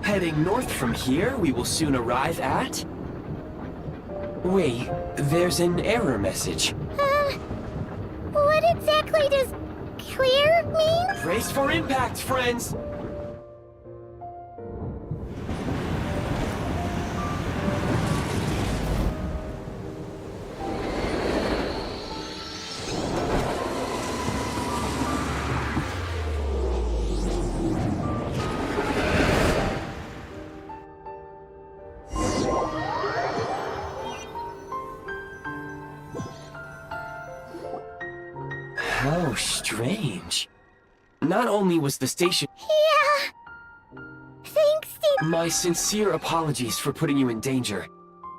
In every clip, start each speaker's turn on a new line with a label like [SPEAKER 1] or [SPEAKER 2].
[SPEAKER 1] Heading north from here, we will soon arrive at... Wait, there's an error message.
[SPEAKER 2] What exactly does clear mean?
[SPEAKER 1] Brace for impact, friends! How strange. Not only was the station...
[SPEAKER 2] Yeah. Thanks, Steve.
[SPEAKER 1] My sincere apologies for putting you in danger.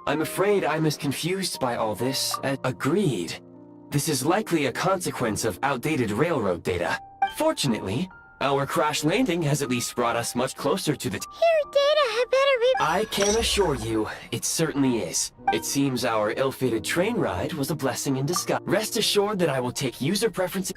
[SPEAKER 1] I'm afraid I'm as confused by all this as... Agreed. This is likely a consequence of outdated railroad data. Fortunately, our crash landing has at least brought us much closer to the...
[SPEAKER 2] Your data had better be...
[SPEAKER 1] I can assure you, it certainly is. It seems our ill-fated train ride was a blessing in disguise. Rest assured that I will take user preferences...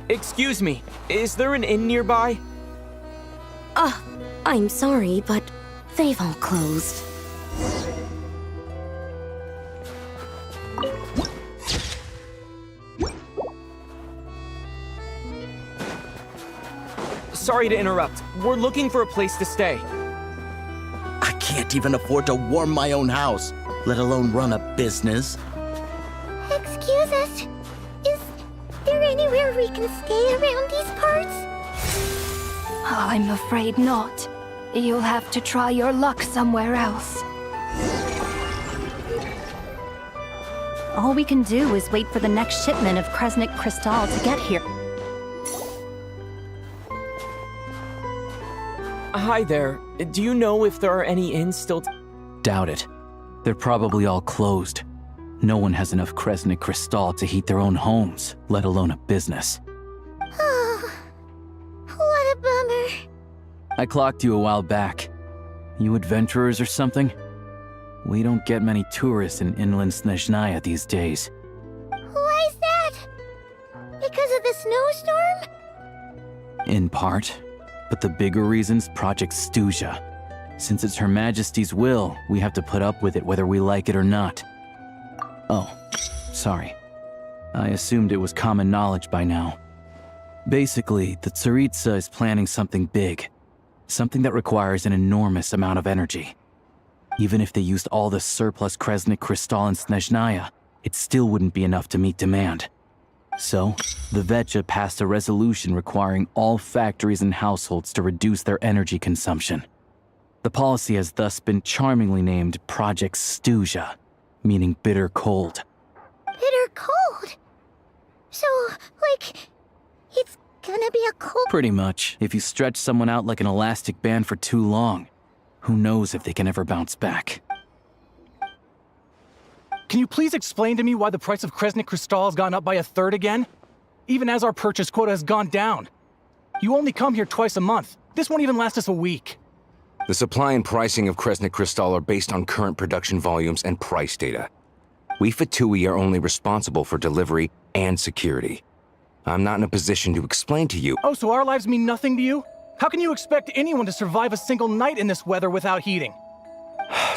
[SPEAKER 3] Excuse me, is there an inn nearby?
[SPEAKER 4] I'm sorry, but they've all closed.
[SPEAKER 3] Sorry to interrupt. We're looking for a place to stay.
[SPEAKER 5] I can't even afford to warm my own house, let alone run a business.
[SPEAKER 2] Excuse us. Is there anywhere we can stay around these parts?
[SPEAKER 6] I'm afraid not. You'll have to try your luck somewhere else.
[SPEAKER 4] All we can do is wait for the next shipment of Kresnik Crystal to get here.
[SPEAKER 3] Hi there. Do you know if there are any inns still...
[SPEAKER 7] Doubt it. They're probably all closed. No one has enough Kresnik Crystal to heat their own homes, let alone a business.
[SPEAKER 2] Oh, what a bummer.
[SPEAKER 7] I clocked you a while back. You adventurers or something? We don't get many tourists in inland Snezhnaya these days.
[SPEAKER 2] Why is that? Because of the snowstorm?
[SPEAKER 7] In part. But the bigger reason's Project Snezhnaya. Since it's Her Majesty's will, we have to put up with it whether we like it or not. Oh, sorry. I assumed it was common knowledge by now. Basically, the Tsaritsa is planning something big. Something that requires an enormous amount of energy. Even if they used all the surplus Kresnik Crystal in Snezhnaya, it still wouldn't be enough to meet demand. So, the Vecha passed a resolution requiring all factories and households to reduce their energy consumption. The policy has thus been charmingly named Project Snezhnaya, meaning bitter cold.
[SPEAKER 2] Bitter cold? So, like, it's gonna be a cold...
[SPEAKER 7] Pretty much. If you stretch someone out like an elastic band for too long, who knows if they can ever bounce back.
[SPEAKER 8] Can you please explain to me why the price of Kresnik Crystal has gone up by 1/3 again? Even as our purchase quota has gone down. You only come here twice a month. This won't even last us a week.
[SPEAKER 9] The supply and pricing of Kresnik Crystal are based on current production volumes and price data. We Fatui are only responsible for delivery and security. I'm not in a position to explain to you.
[SPEAKER 8] Oh, so our lives mean nothing to you? How can you expect anyone to survive a single night in this weather without heating?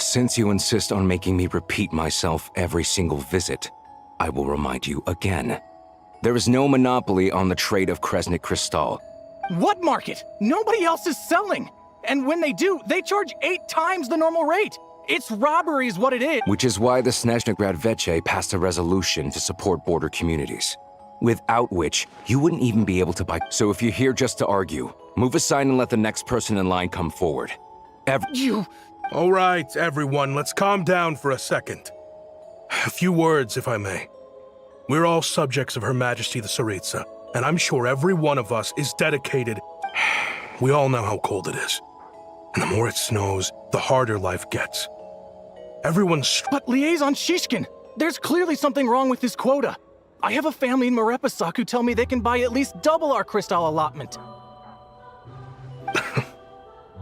[SPEAKER 9] Since you insist on making me repeat myself every single visit, I will remind you again. There is no monopoly on the trade of Kresnik Crystal.
[SPEAKER 8] What market? Nobody else is selling. And when they do, they charge 8 times the normal rate. It's robbery is what it is.
[SPEAKER 9] Which is why the Snezhnaya Veche passed a resolution to support border communities. Without which, you wouldn't even be able to buy. So if you're here just to argue, move aside and let the next person in line come forward.
[SPEAKER 10] All right, everyone, let's calm down for a second. A few words, if I may. We're all subjects of Her Majesty the Tsaritsa, and I'm sure every one of us is dedicated. We all know how cold it is. And the more it snows, the harder life gets. Everyone's...
[SPEAKER 8] But Liaison Shishkin, there's clearly something wrong with this quota. I have a family in Marepasak who tell me they can buy at least double our crystal allotment.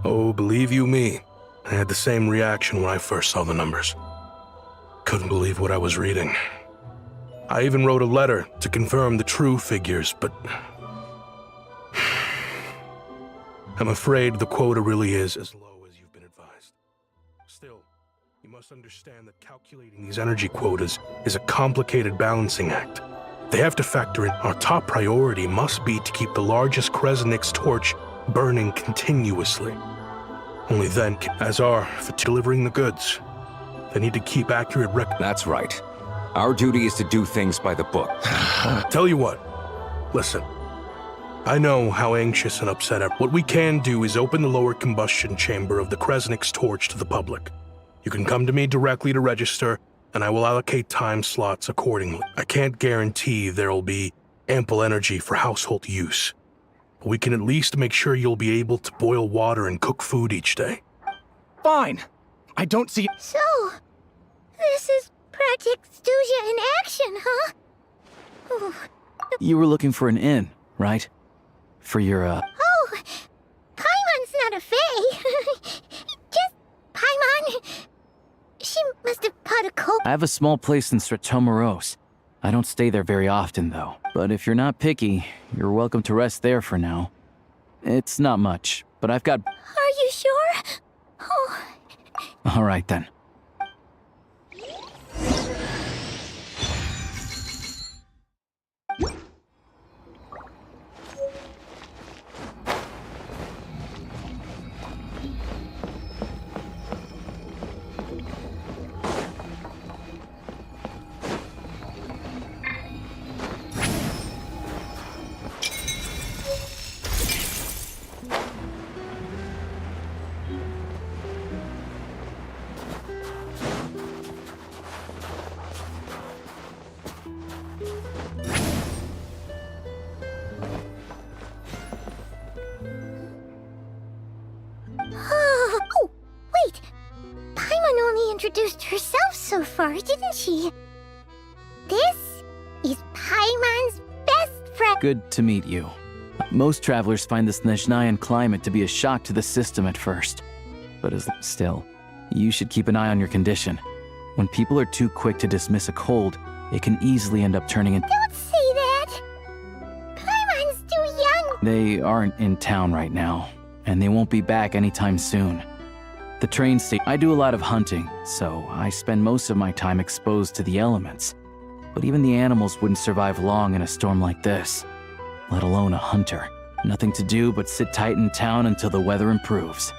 [SPEAKER 10] Oh, believe you me, I had the same reaction when I first saw the numbers. Couldn't believe what I was reading. I even wrote a letter to confirm the true figures, but... I'm afraid the quota really is as low as you've been advised. Still, you must understand that calculating these energy quotas is a complicated balancing act. They have to factor in our top priority must be to keep the largest Kresnik's torch burning continuously. Only then, as are for delivering the goods, they need to keep accurate
[SPEAKER 9] That's right. Our duty is to do things by the book.
[SPEAKER 10] Tell you what, listen. I know how anxious and upset What we can do is open the lower combustion chamber of the Kresnik's torch to the public. You can come to me directly to register, and I will allocate time slots accordingly. I can't guarantee there'll be ample energy for household use, but we can at least make sure you'll be able to boil water and cook food each day.
[SPEAKER 8] Fine. I don't see...
[SPEAKER 2] So, this is Project Stuzha in action, huh? Ooh.
[SPEAKER 7] You were looking for an inn, right? For your,
[SPEAKER 2] Oh, Paimon's not a fae. Just Paimon. She must have caught a cold.
[SPEAKER 7] I have a small place in Stratomoros. I don't stay there very often, though. But if you're not picky, you're welcome to rest there for now. It's not much, but I've got...
[SPEAKER 2] Are you sure? Oh.
[SPEAKER 7] All right, then.
[SPEAKER 2] Oh, wait. Paimon only introduced herself so far, didn't she? This is Paimon's best friend.
[SPEAKER 7] Good to meet you. Most travelers find the Snezhnayan climate to be a shock to the system at first. But still, you should keep an eye on your condition. When people are too quick to dismiss a cold, it can easily end up turning into...
[SPEAKER 2] Don't say that. Paimon's too young.
[SPEAKER 7] They aren't in town right now, and they won't be back anytime soon. The train station... I do a lot of hunting, so I spend most of my time exposed to the elements. But even the animals wouldn't survive long in a storm like this, let alone a hunter. Nothing to do but sit tight in town until the weather improves.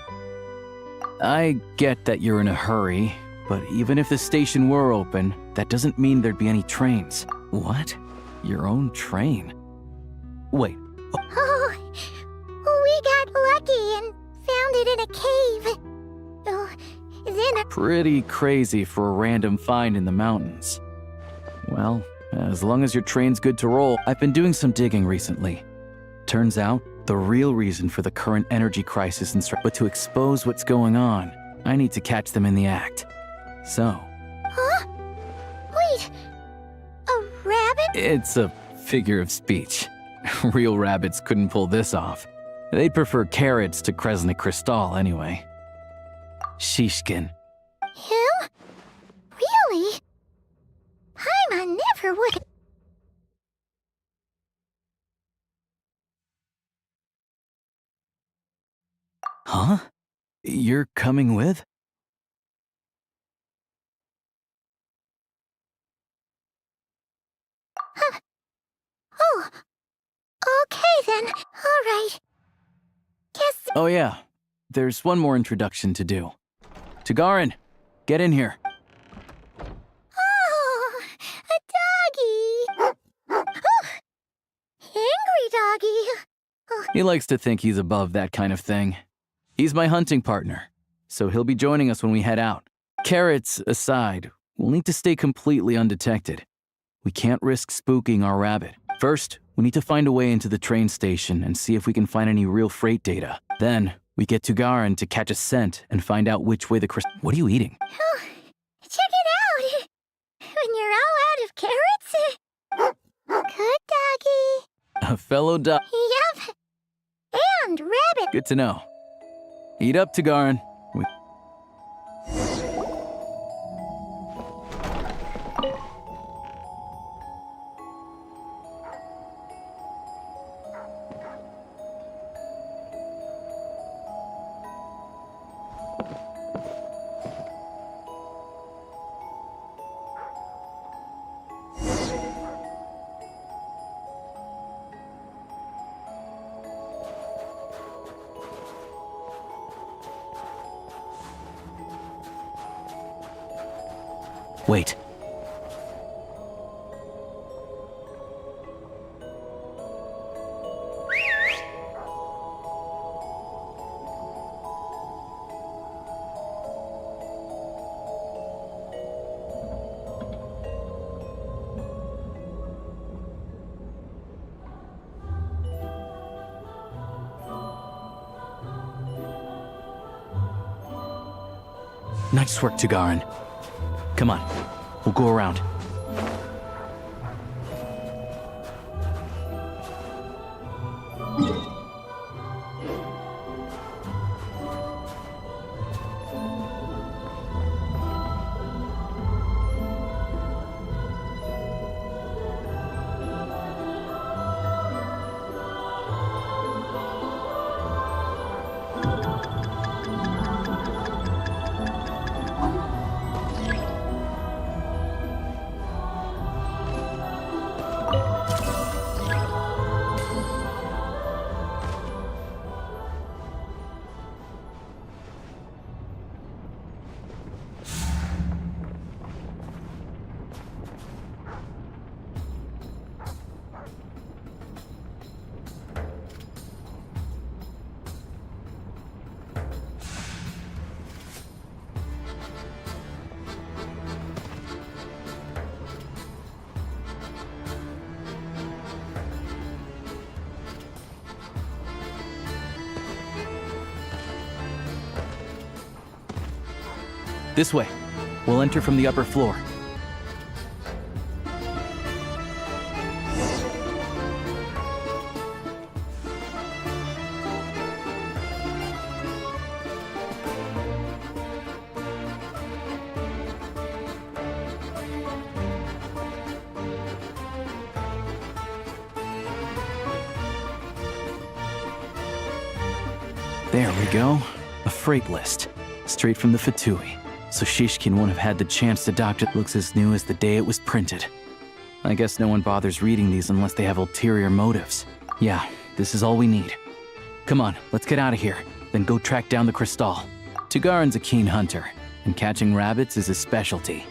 [SPEAKER 7] I get that you're in a hurry, but even if the station were open, that doesn't mean there'd be any trains. What? Your own train? Wait.
[SPEAKER 2] Oh, we got lucky and found it in a cave. Oh, then a...
[SPEAKER 7] Pretty crazy for a random find in the mountains. Well, as long as your train's good to roll. I've been doing some digging recently. Turns out, the real reason for the current energy crisis but to expose what's going on, I need to catch them in the act. So...
[SPEAKER 2] Huh? Wait, a rabbit?
[SPEAKER 7] It's a figure of speech. Real rabbits couldn't pull this off. They'd prefer carrots to Kresnik Crystal anyway. Shishkin.
[SPEAKER 2] Him? Really? Paimon never would.
[SPEAKER 7] Huh? You're coming with?
[SPEAKER 2] Oh, okay then. All right. Guess.
[SPEAKER 7] Oh yeah, there's one more introduction to do. Tagarin, get in here.
[SPEAKER 2] Oh, a doggy. Oh, angry doggy. Oh,
[SPEAKER 7] He likes to think he's above that kind of thing. He's my hunting partner, so he'll be joining us when we head out. Carrots aside, we'll need to stay completely undetected. We can't risk spooking our rabbit. First, we need to find a way into the train station and see if we can find any real freight data. Then, we get Tagarin to catch a scent and find out which way the What are you eating?
[SPEAKER 2] oh, check it out. When you're all out of carrots. Good doggy.
[SPEAKER 7] A fellow dog.
[SPEAKER 2] Yep. And rabbit.
[SPEAKER 7] Good to know. Eat up, Tagarin. Wait. Nice work, Tagarin. Come on, we'll go around. This way. We'll enter from the upper floor. There we go. A freight list. Straight from the Fatui. So Shishkin won't have had the chance to dock it. Looks as new as the day it was printed. I guess no one bothers reading these unless they have ulterior motives. Yeah, this is all we need. Come on, let's get out of here. Then go track down the Crystal. Tagarin's a keen hunter, and catching rabbits is his specialty.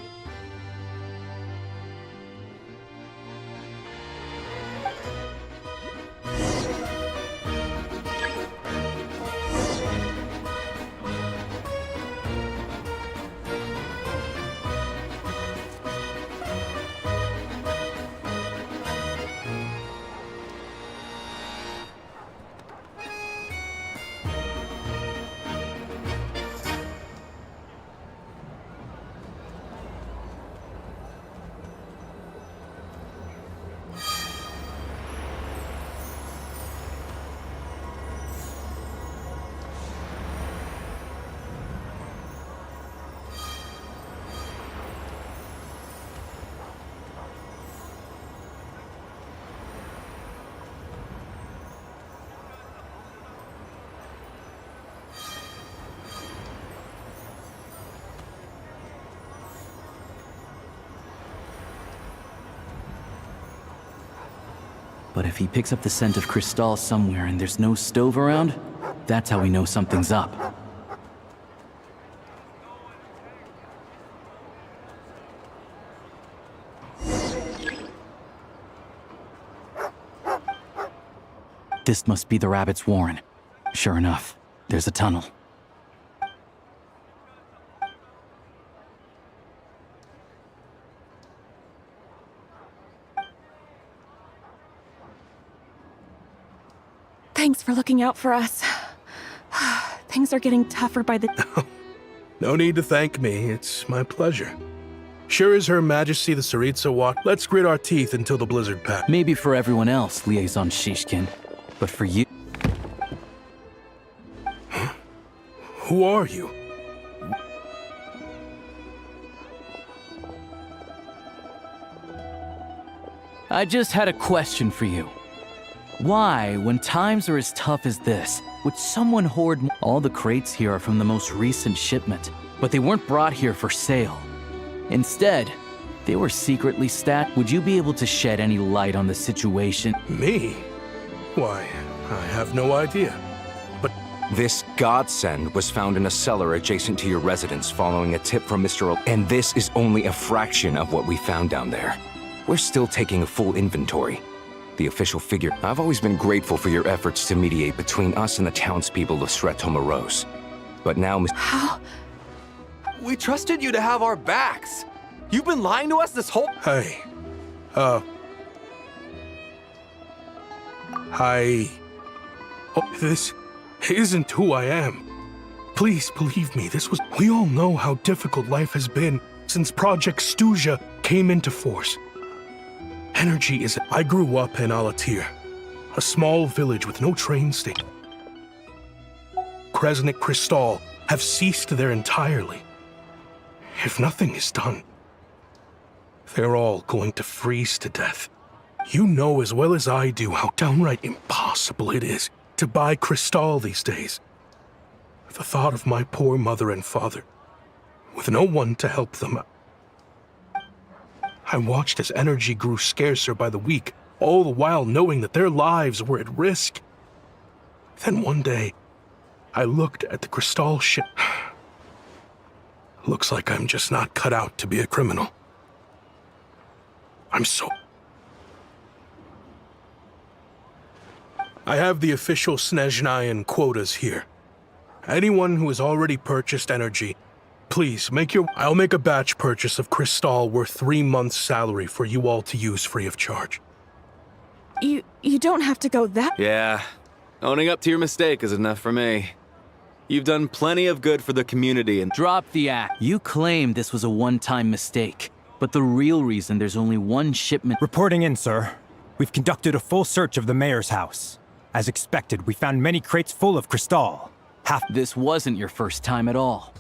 [SPEAKER 7] But if he picks up the scent of Cristal somewhere and there's no stove around, that's how we know something's up. This must be the rabbit's warren. Sure enough, there's a tunnel.
[SPEAKER 11] Thanks for looking out for us. Things are getting tougher by the...
[SPEAKER 10] No need to thank me, it's my pleasure. Sure as Her Majesty the Tsaritsa walk, let's grit our teeth until the blizzard passes.
[SPEAKER 7] Maybe for everyone else, Liaison Shishkin, but for you...
[SPEAKER 10] Huh? Who are you?
[SPEAKER 7] I just had a question for you. Why, when times are as tough as this, would someone hoard all the crates here are from the most recent shipment, but they weren't brought here for sale. Instead, they were secretly stacked. Would you be able to shed any light on the situation?
[SPEAKER 10] Me? Why, I have no idea. But
[SPEAKER 9] this godsend was found in a cellar adjacent to your residence following a tip from Mr. And this is only a fraction of what we found down there. We're still taking a full inventory. The official figure. I've always been grateful for your efforts to mediate between us and the townspeople of Sretomaros. But now,
[SPEAKER 3] How? We trusted you to have our backs. You've been lying to us this whole...
[SPEAKER 10] Hey. Hi. Oh, this isn't who I am. Please believe me, this was... We all know how difficult life has been since Project Stuzha came into force. Energy is... I grew up in Alatir, a small village with no train station. Kresnik Cristal have ceased there entirely. If nothing is done, they're all going to freeze to death. You know as well as I do how downright impossible it is to buy Cristal these days. The thought of my poor mother and father, with no one to help them. I watched as energy grew scarcer by the week, all the while knowing that their lives were at risk. Then one day, I looked at the Cristal ship. Looks like I'm just not cut out to be a criminal. I'm so... I have the official Snezhnayan quotas here. Anyone who has already purchased energy, please, I'll make a batch purchase of Cristal worth 3 months' salary for you all to use free of charge.
[SPEAKER 11] You don't have to go that...
[SPEAKER 12] Yeah, owning up to your mistake is enough for me. You've done plenty of good for the community and...
[SPEAKER 7] Drop the act. You claim this was a one-time mistake, but the real reason there's only one shipment...
[SPEAKER 13] Reporting in, sir. We've conducted a full search of the mayor's house. As expected, we found many crates full of Cristal.
[SPEAKER 7] This wasn't your first time at all.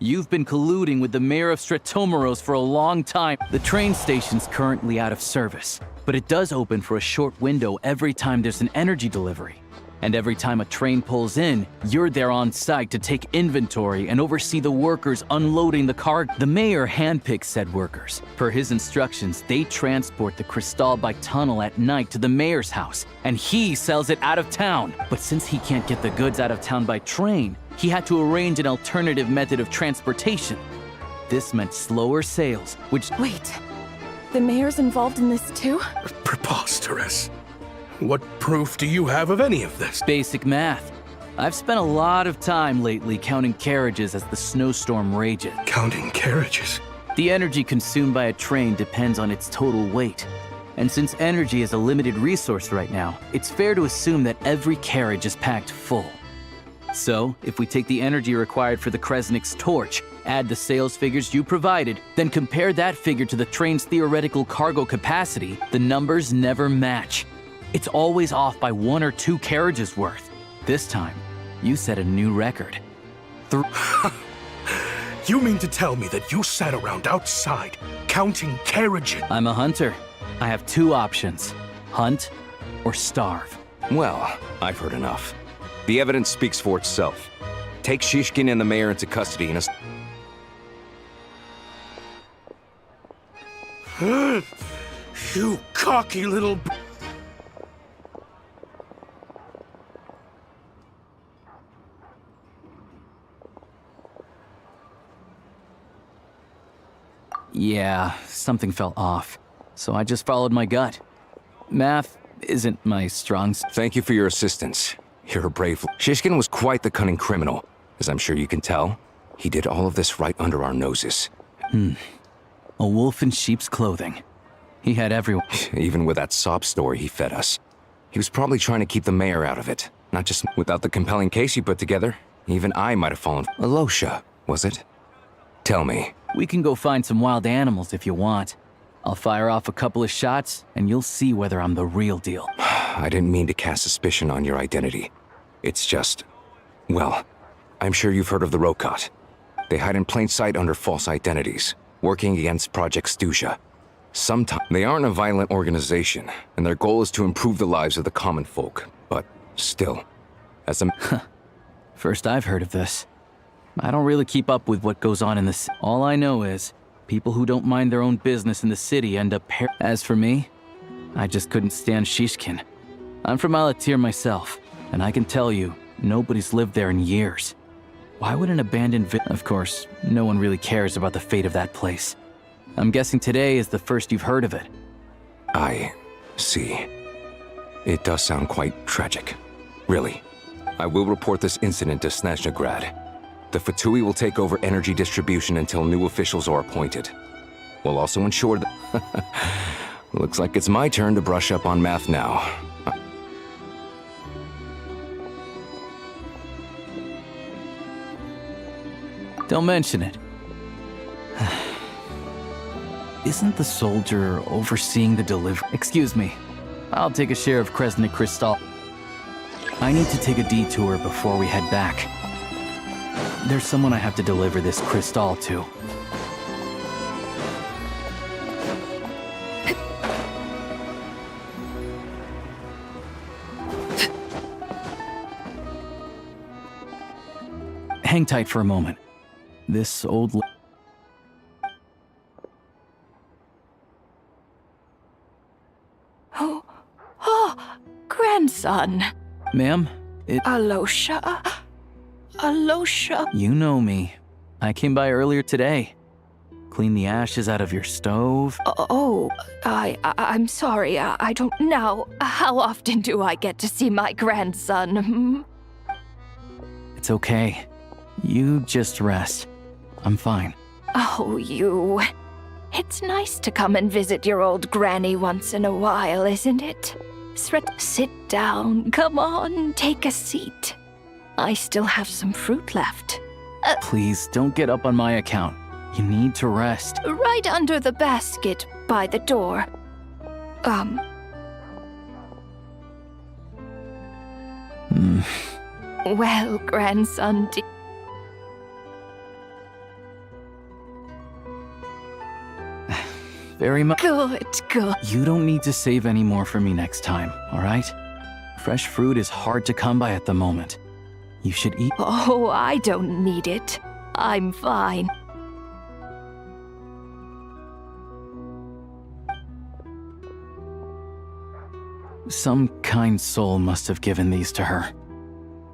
[SPEAKER 7] You've been colluding with the mayor of Sretomaros for a long time. The train station's currently out of service, but it does open for a short window every time there's an energy delivery. And every time a train pulls in, you're there on site to take inventory and oversee the workers unloading the cargo. The mayor handpicks said workers. Per his instructions, they transport the Cristal by tunnel at night to the mayor's house, and he sells it out of town. But since he can't get the goods out of town by train, he had to arrange an alternative method of transportation. This meant slower sales, which...
[SPEAKER 11] Wait, the mayor's involved in this too?
[SPEAKER 10] Preposterous. What proof do you have of any of this?
[SPEAKER 7] Basic math. I've spent a lot of time lately counting carriages as the snowstorm rages.
[SPEAKER 10] Counting carriages?
[SPEAKER 7] The energy consumed by a train depends on its total weight. And since energy is a limited resource right now, it's fair to assume that every carriage is packed full. So, if we take the energy required for the Kresnik's torch, add the sales figures you provided, then compare that figure to the train's theoretical cargo capacity, the numbers never match. It's always off by 1 or 2 carriages worth. This time, you set a new record.
[SPEAKER 10] You mean to tell me that you sat around outside, counting carriages?
[SPEAKER 7] I'm a hunter. I have 2 options. Hunt or starve.
[SPEAKER 9] Well, I've heard enough. The evidence speaks for itself. Take Shishkin and the mayor into custody and...
[SPEAKER 10] You cocky little...
[SPEAKER 7] Yeah, something felt off. So I just followed my gut. Math isn't my strong
[SPEAKER 9] Thank you for your assistance. You're a brave. Shishkin was quite the cunning criminal, as I'm sure you can tell. He did all of this right under our noses.
[SPEAKER 7] A wolf in sheep's clothing. He had everyone.
[SPEAKER 9] Even with that sob story he fed us. He was probably trying to keep the mayor out of it. Not just without the compelling case you put together. Even I might have fallen. Alosha, was it? Tell me.
[SPEAKER 7] We can go find some wild animals if you want. I'll fire off a couple of shots, and you'll see whether I'm the real deal.
[SPEAKER 9] I didn't mean to cast suspicion on your identity. It's just... well, I'm sure you've heard of the Rokot. They hide in plain sight under false identities, working against Project Snezhnaya. Sometimes they aren't a violent organization, and their goal is to improve the lives of the common folk. But still, as a...
[SPEAKER 7] First I've heard of this. I don't really keep up with what goes on in the city. All I know is, people who don't mind their own business in the city end up As for me, I just couldn't stand Shishkin. I'm from Alatir myself, and I can tell you, nobody's lived there in years. Why would an abandoned Of course, no one really cares about the fate of that place. I'm guessing today is the first you've heard of it.
[SPEAKER 9] I see. It does sound quite tragic. Really. I will report this incident to Snezhnaya. The Fatui will take over energy distribution until new officials are appointed. We'll also ensure that... Looks like it's my turn to brush up on math now.
[SPEAKER 7] Don't mention it. Isn't the soldier overseeing the delivery? Excuse me. I'll take a share of Kresnik Crystal. I need to take a detour before we head back. There's someone I have to deliver this crystal to. Hang tight for a moment. This old...
[SPEAKER 6] Grandson.
[SPEAKER 7] Ma'am,
[SPEAKER 6] Alosha? Alosha?
[SPEAKER 7] You know me. I came by earlier today. Clean the ashes out of your stove.
[SPEAKER 6] I'm sorry. I don't know. How often do I get to see my grandson?
[SPEAKER 7] It's okay. You just rest. I'm fine.
[SPEAKER 6] Oh, you. It's nice to come and visit your old granny once in a while, isn't it? Sit down. Come on, take a seat. I still have some fruit left.
[SPEAKER 7] Please, don't get up on my account. You need to rest.
[SPEAKER 6] Right under the basket by the door. Well, grandson,
[SPEAKER 7] Very much.
[SPEAKER 6] Good.
[SPEAKER 7] You don't need to save any more for me next time, all right? Fresh fruit is hard to come by at the moment. You should eat.
[SPEAKER 6] Oh, I don't need it. I'm fine.
[SPEAKER 7] Some kind soul must have given these to her.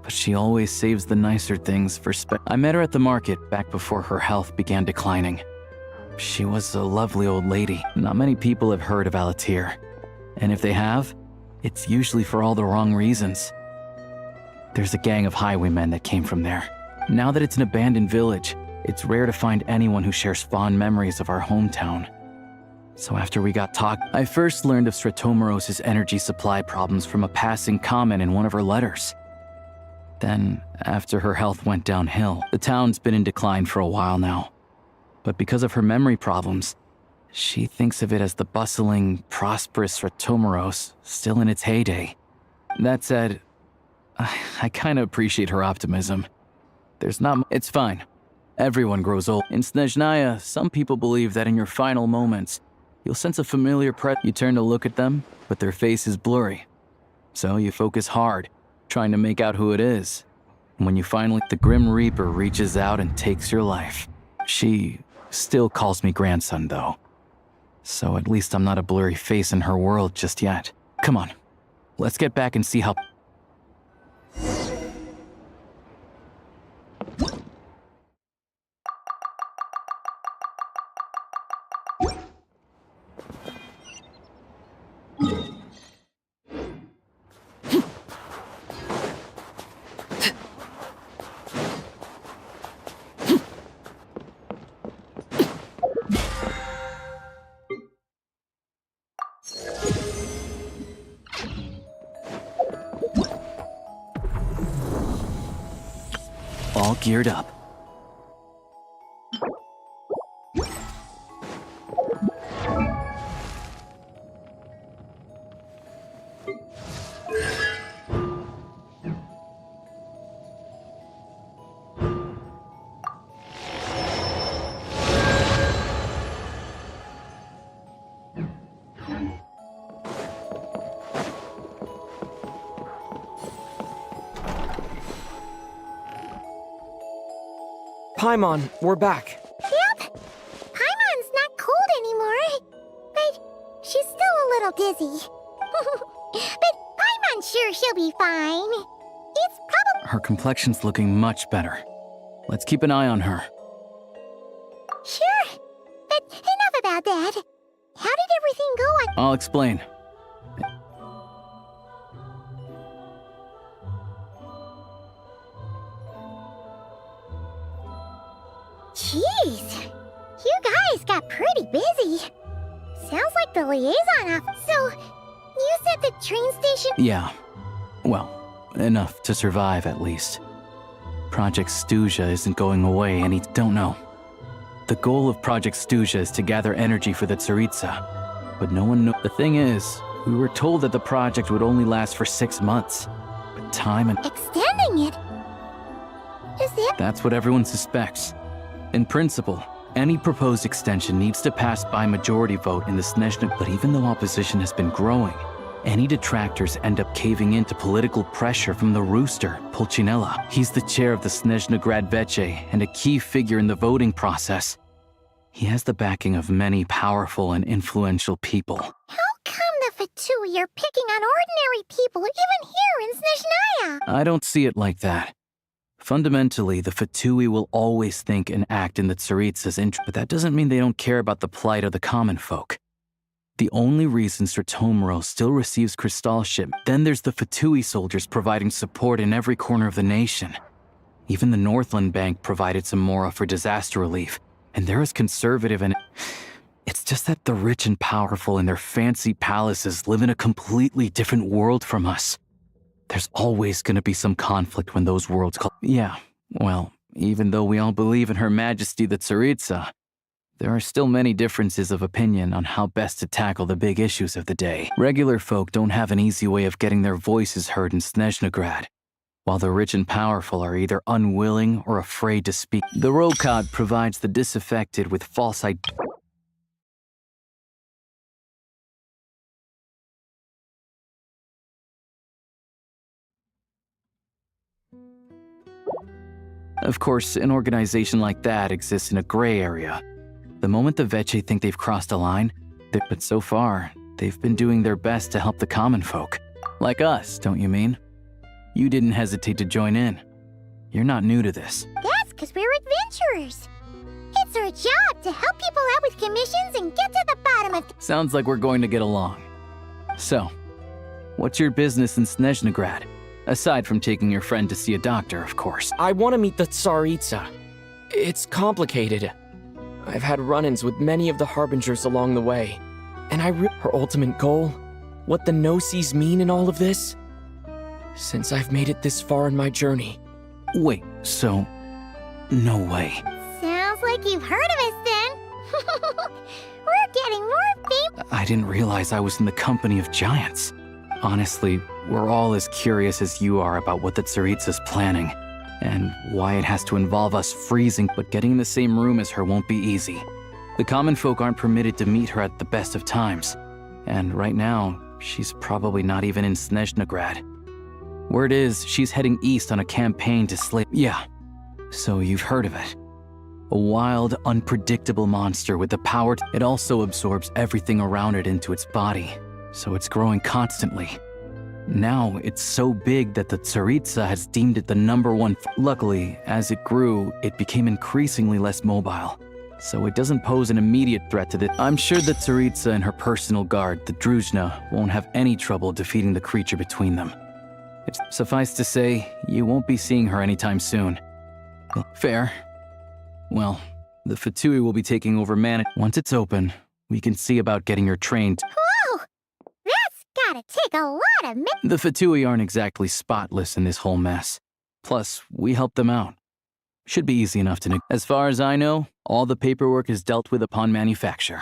[SPEAKER 7] But she always saves the nicer things for I met her at the market back before her health began declining. She was a lovely old lady. Not many people have heard of Alatir. And if they have, it's usually for all the wrong reasons. There's a gang of highwaymen that came from there. Now that it's an abandoned village, it's rare to find anyone who shares fond memories of our hometown. So after we got talked, I first learned of Stratomoros's energy supply problems from a passing comment in one of her letters. Then, after her health went downhill, the town's been in decline for a while now. But because of her memory problems, she thinks of it as the bustling, prosperous Stratomoros still in its heyday. That said, I kinda appreciate her optimism. It's fine. Everyone grows old. In Snezhnaya, some people believe that in your final moments, you'll sense a familiar You turn to look at them, but their face is blurry. So you focus hard, trying to make out who it is. And when you finally... the Grim Reaper reaches out and takes your life. She still calls me grandson, though. So at least I'm not a blurry face in her world just yet. Come on, let's get back and see how... geared up.
[SPEAKER 14] Paimon, we're back.
[SPEAKER 2] Yep. Paimon's not cold anymore. But she's still a little dizzy. But Paimon's sure she'll be fine. It's probably...
[SPEAKER 7] Her complexion's looking much better. Let's keep an eye on her.
[SPEAKER 2] Sure. But enough about that. How did everything go on...
[SPEAKER 7] I'll explain.
[SPEAKER 2] Jeez, you guys got pretty busy. Sounds like the liaison off. So, you said the train station...
[SPEAKER 7] Yeah. Well, enough to survive at least. Project Snezhnaya isn't going away and don't know. The goal of Project Snezhnaya is to gather energy for the Tsaritsa. But no one knows. The thing is, we were told that the project would only last for 6 months. But time and...
[SPEAKER 2] Extending it? Is it?
[SPEAKER 7] That's what everyone suspects. In principle, any proposed extension needs to pass by majority vote in the Snezhnaya. But even though opposition has been growing, any detractors end up caving into political pressure from the rooster, Pulcinella. He's the chair of the Snezhnaya Veche and a key figure in the voting process. He has the backing of many powerful and influential people.
[SPEAKER 2] How come the Fatui are picking on ordinary people even here in Snezhnaya?
[SPEAKER 7] I don't see it like that. Fundamentally, the Fatui will always think and act in the Tsaritsa's interest, but that doesn't mean they don't care about the plight of the common folk. The only reason Sertomero still receives Kristallship, then there's the Fatui soldiers providing support in every corner of the nation. Even the Northland Bank provided some mora for disaster relief, and they're as conservative and... It's just that the rich and powerful in their fancy palaces live in a completely different world from us. There's always gonna be some conflict when those worlds Yeah, well, even though we all believe in Her Majesty the Tsaritsa, there are still many differences of opinion on how best to tackle the big issues of the day. Regular folk don't have an easy way of getting their voices heard in Snezhnaya, while the rich and powerful are either unwilling or afraid to speak. The Rokad provides the disaffected with false ideas. Of course, an organization like that exists in a gray area. The moment the Veche think they've crossed a line, but so far, they've been doing their best to help the common folk. Like us, don't you mean? You didn't hesitate to join in. You're not new to this.
[SPEAKER 2] That's because we're adventurers. It's our job to help people out with commissions and get to the bottom of...
[SPEAKER 7] Sounds like we're going to get along. So, what's your business in Snezhnaya? Aside from taking your friend to see a doctor, of course.
[SPEAKER 14] I want to meet the Tsaritsa. It's complicated. I've had run-ins with many of the Harbingers along the way. And her ultimate goal? What the no-sees mean in all of this? Since I've made it this far in my journey.
[SPEAKER 7] Wait, so... No way.
[SPEAKER 2] Sounds like you've heard of us then. We're getting more fame.
[SPEAKER 7] I didn't realize I was in the company of giants. Honestly, we're all as curious as you are about what the Tsaritsa's planning, and why it has to involve us freezing, but getting in the same room as her won't be easy. The common folk aren't permitted to meet her at the best of times, and right now, she's probably not even in Snezhnaya. Word is, she's heading east on a campaign to slay— Yeah, so you've heard of it. A wild, unpredictable monster with the power it also absorbs everything around it into its body, so it's growing constantly. Now, it's so big that the Tsaritsa has deemed it the #1. Luckily, as it grew, it became increasingly less mobile, so it doesn't pose an immediate threat to the— I'm sure the Tsaritsa and her personal guard, the Druzhna, won't have any trouble defeating the creature between them. It's suffice to say, you won't be seeing her anytime soon. Fair. Well, the Fatui will be taking over Once it's open, we can see about getting your train
[SPEAKER 2] Whoa! That's gotta take a lot of
[SPEAKER 7] The Fatui aren't exactly spotless in this whole mess. Plus, we helped them out. Should be easy enough to As far as I know, all the paperwork is dealt with upon manufacture.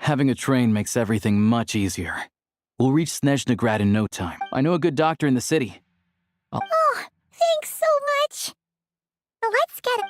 [SPEAKER 7] Having a train makes everything much easier. We'll reach Snezhnaya in no time. I know a good doctor in the city.
[SPEAKER 2] Oh, thanks so much. Let's get it.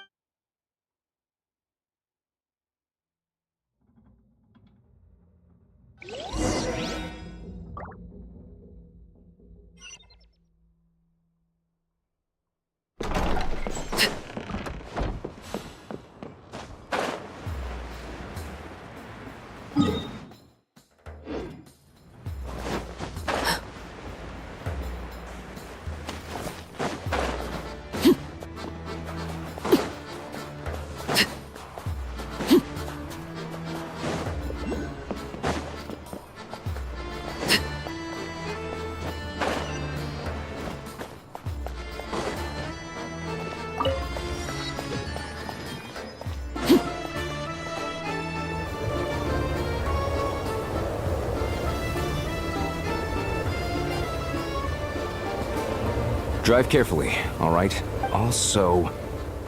[SPEAKER 9] Drive carefully, all right? Also,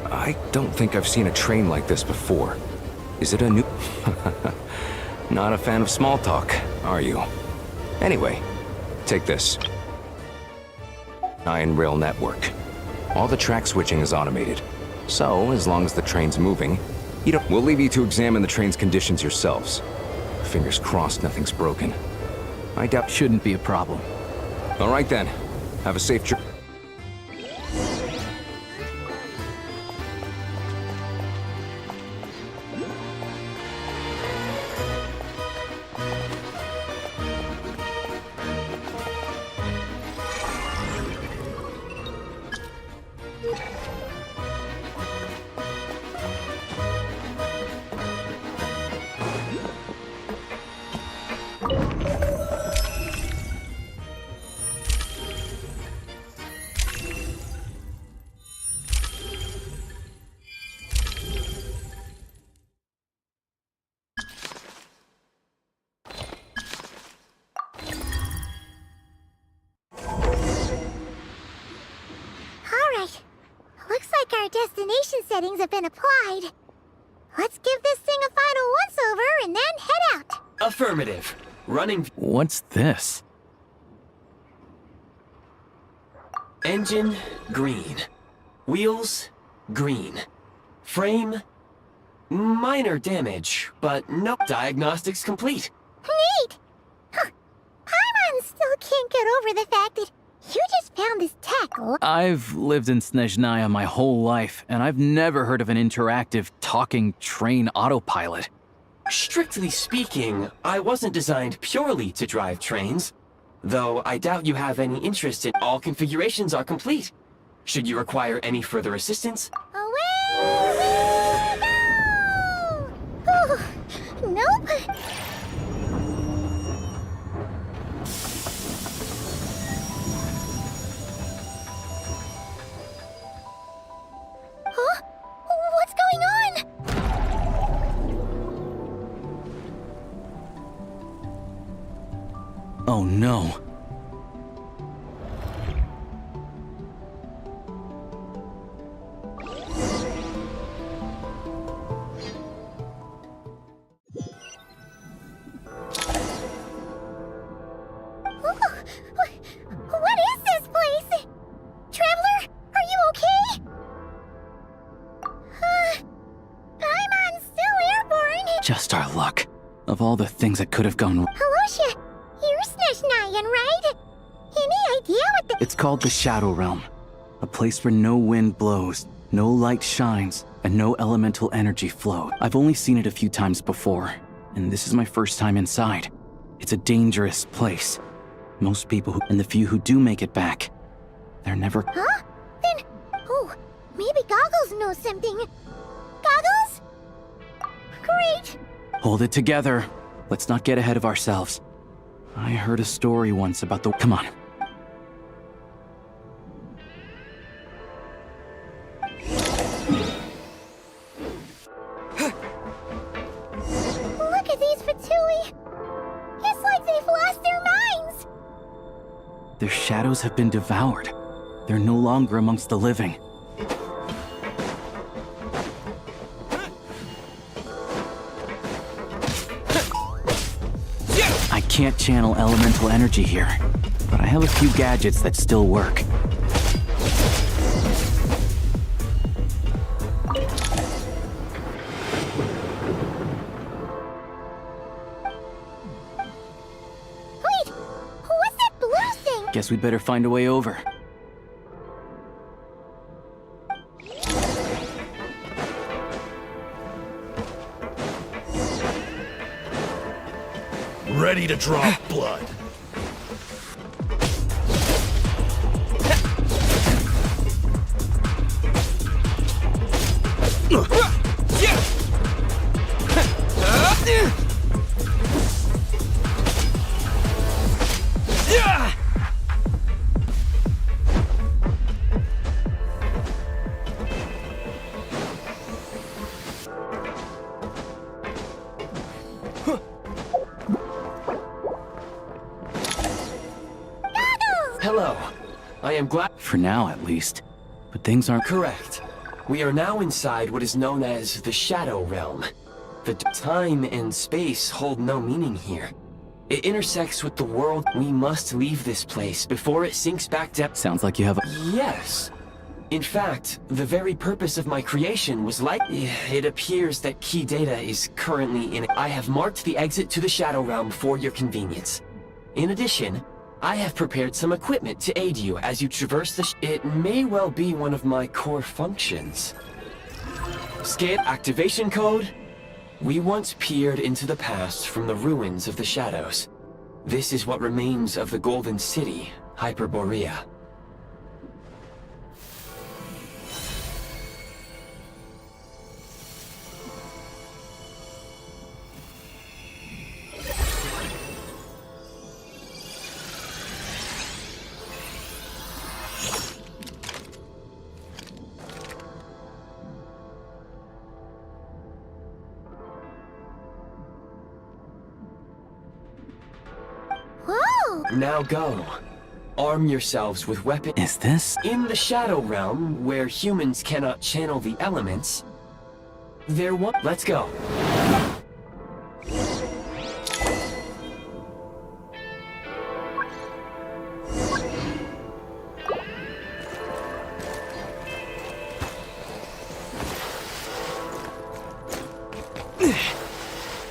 [SPEAKER 9] I don't think I've seen a train like this before. Is it a new... Not a fan of small talk, are you? Anyway, take this. Iron rail network. All the track switching is automated. So, as long as the train's moving, we'll leave you to examine the train's conditions yourselves. Fingers crossed nothing's broken. I doubt...
[SPEAKER 7] Shouldn't be a problem.
[SPEAKER 9] All right then. Have a safe trip.
[SPEAKER 2] Destination settings have been applied. Let's give this thing a final once-over and then head out.
[SPEAKER 1] Affirmative. Running...
[SPEAKER 7] What's this?
[SPEAKER 1] Engine, green. Wheels, green. Frame, minor damage, but no diagnostics complete.
[SPEAKER 2] Neat! Huh. Paimon still can't get over the fact that you just found this tech.
[SPEAKER 7] I've lived in Snezhnaya my whole life, and I've never heard of an interactive, talking train autopilot.
[SPEAKER 1] Strictly speaking, I wasn't designed purely to drive trains. Though I doubt you have any interest in all configurations are complete. Should you require any further assistance?
[SPEAKER 2] Away we go! Nope. Huh? What's going on?
[SPEAKER 7] Oh no.
[SPEAKER 2] What is this place? Traveler, are you okay? Paimon's still airborne.
[SPEAKER 7] Just our luck. Of all the things that could have gone wrong.
[SPEAKER 2] Halosha, you're Snezhnayan, right? Any idea what the...
[SPEAKER 7] It's called the Shadow Realm. A place where no wind blows, no light shines, and no elemental energy flows. I've only seen it a few times before, and this is my first time inside. It's a dangerous place. Most people and the few who do make it back, they're never...
[SPEAKER 2] Huh? Then... Oh, maybe Goggles knows something. Goggles? Great!
[SPEAKER 7] Hold it together. Let's not get ahead of ourselves. I heard a story once about the... Come on.
[SPEAKER 2] Look at these Fatui! It's like they've lost their minds!
[SPEAKER 7] Their shadows have been devoured. They're no longer amongst the living. can't channel elemental energy here, but I have a few gadgets that still work.
[SPEAKER 2] Wait, what's that blue thing?
[SPEAKER 7] Guess we'd better find a way over.
[SPEAKER 10] Ready to draw blood.
[SPEAKER 1] Hello. I am glad.
[SPEAKER 7] For now, at least. But things aren't
[SPEAKER 1] Correct. We are now inside what is known as the Shadow Realm. The time and space hold no meaning here. It intersects with the world. We must leave this place before it sinks back down.
[SPEAKER 7] Sounds like you have a...
[SPEAKER 1] Yes. In fact, the very purpose of my creation was like... It appears that key data is currently in... I have marked the exit to the Shadow Realm for your convenience. In addition, I have prepared some equipment to aid you as you traverse the... It may well be one of my core functions. Scan activation code. We once peered into the past from the ruins of the shadows. This is what remains of the Golden City, Hyperborea. Now go. Arm yourselves with weapons.
[SPEAKER 7] Is this?
[SPEAKER 1] In the Shadow Realm, where humans cannot channel the elements, there was... Let's go.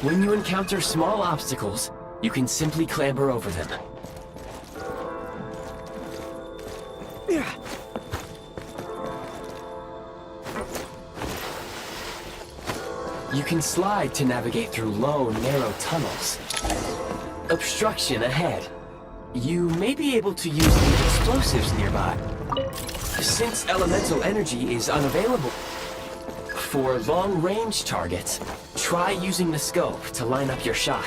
[SPEAKER 1] When you encounter small obstacles, you can simply clamber over them. You can slide to navigate through low, narrow tunnels. Obstruction ahead. You may be able to use the explosives nearby. Since elemental energy is unavailable for long-range targets, try using the scope to line up your shot.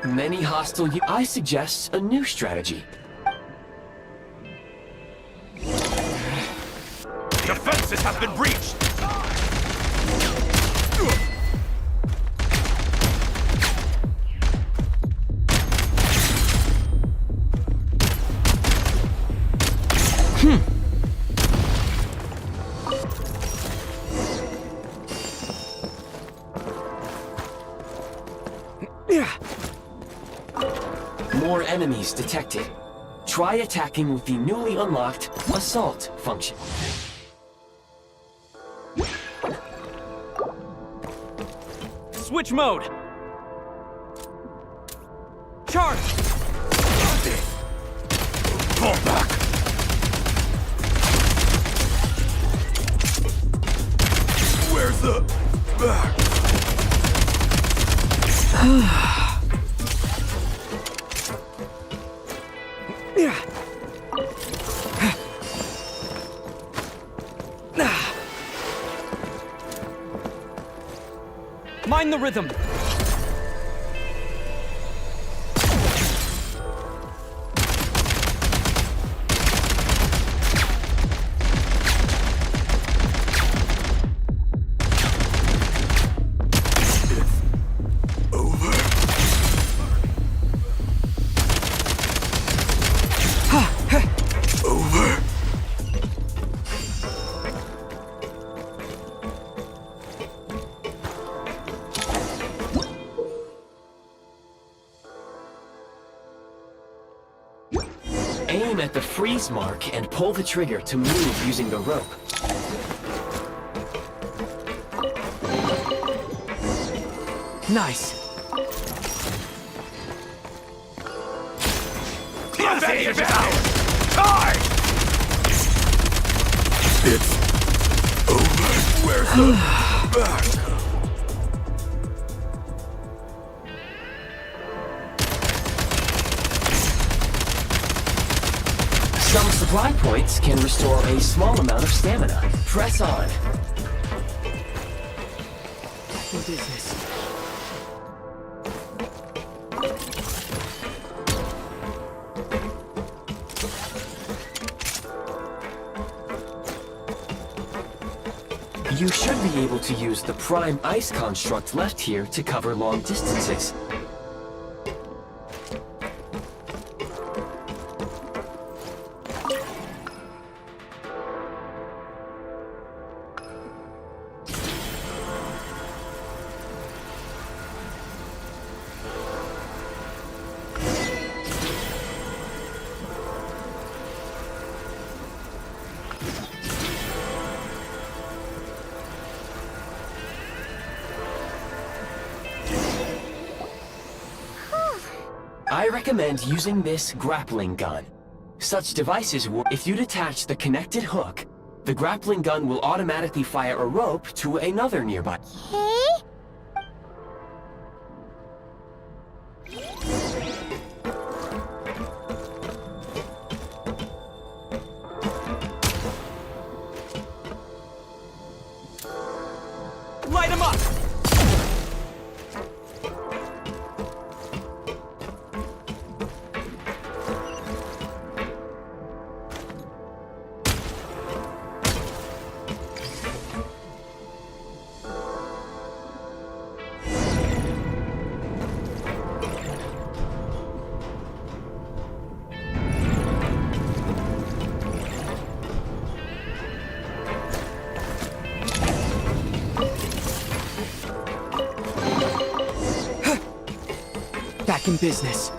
[SPEAKER 1] Many hostile... I suggest a new strategy.
[SPEAKER 10] Defenses have been breached!
[SPEAKER 1] More enemies detected. Try attacking with the newly unlocked Assault function.
[SPEAKER 14] Switch mode! Charge!
[SPEAKER 10] Fall back! Where's the... back?
[SPEAKER 14] Mind the rhythm!
[SPEAKER 1] aim at the freeze mark and pull the trigger to move using the rope.
[SPEAKER 14] Nice.
[SPEAKER 10] It's over. Where's the back?
[SPEAKER 1] Some supply points can restore a small amount of stamina. Press on.
[SPEAKER 14] What is this?
[SPEAKER 1] You should be able to use the prime ice construct left here to cover long distances. I recommend using this grappling gun. Such devices will, if you detach the connected hook, the grappling gun will automatically fire a rope to another nearby.
[SPEAKER 14] Light him up! Back in business.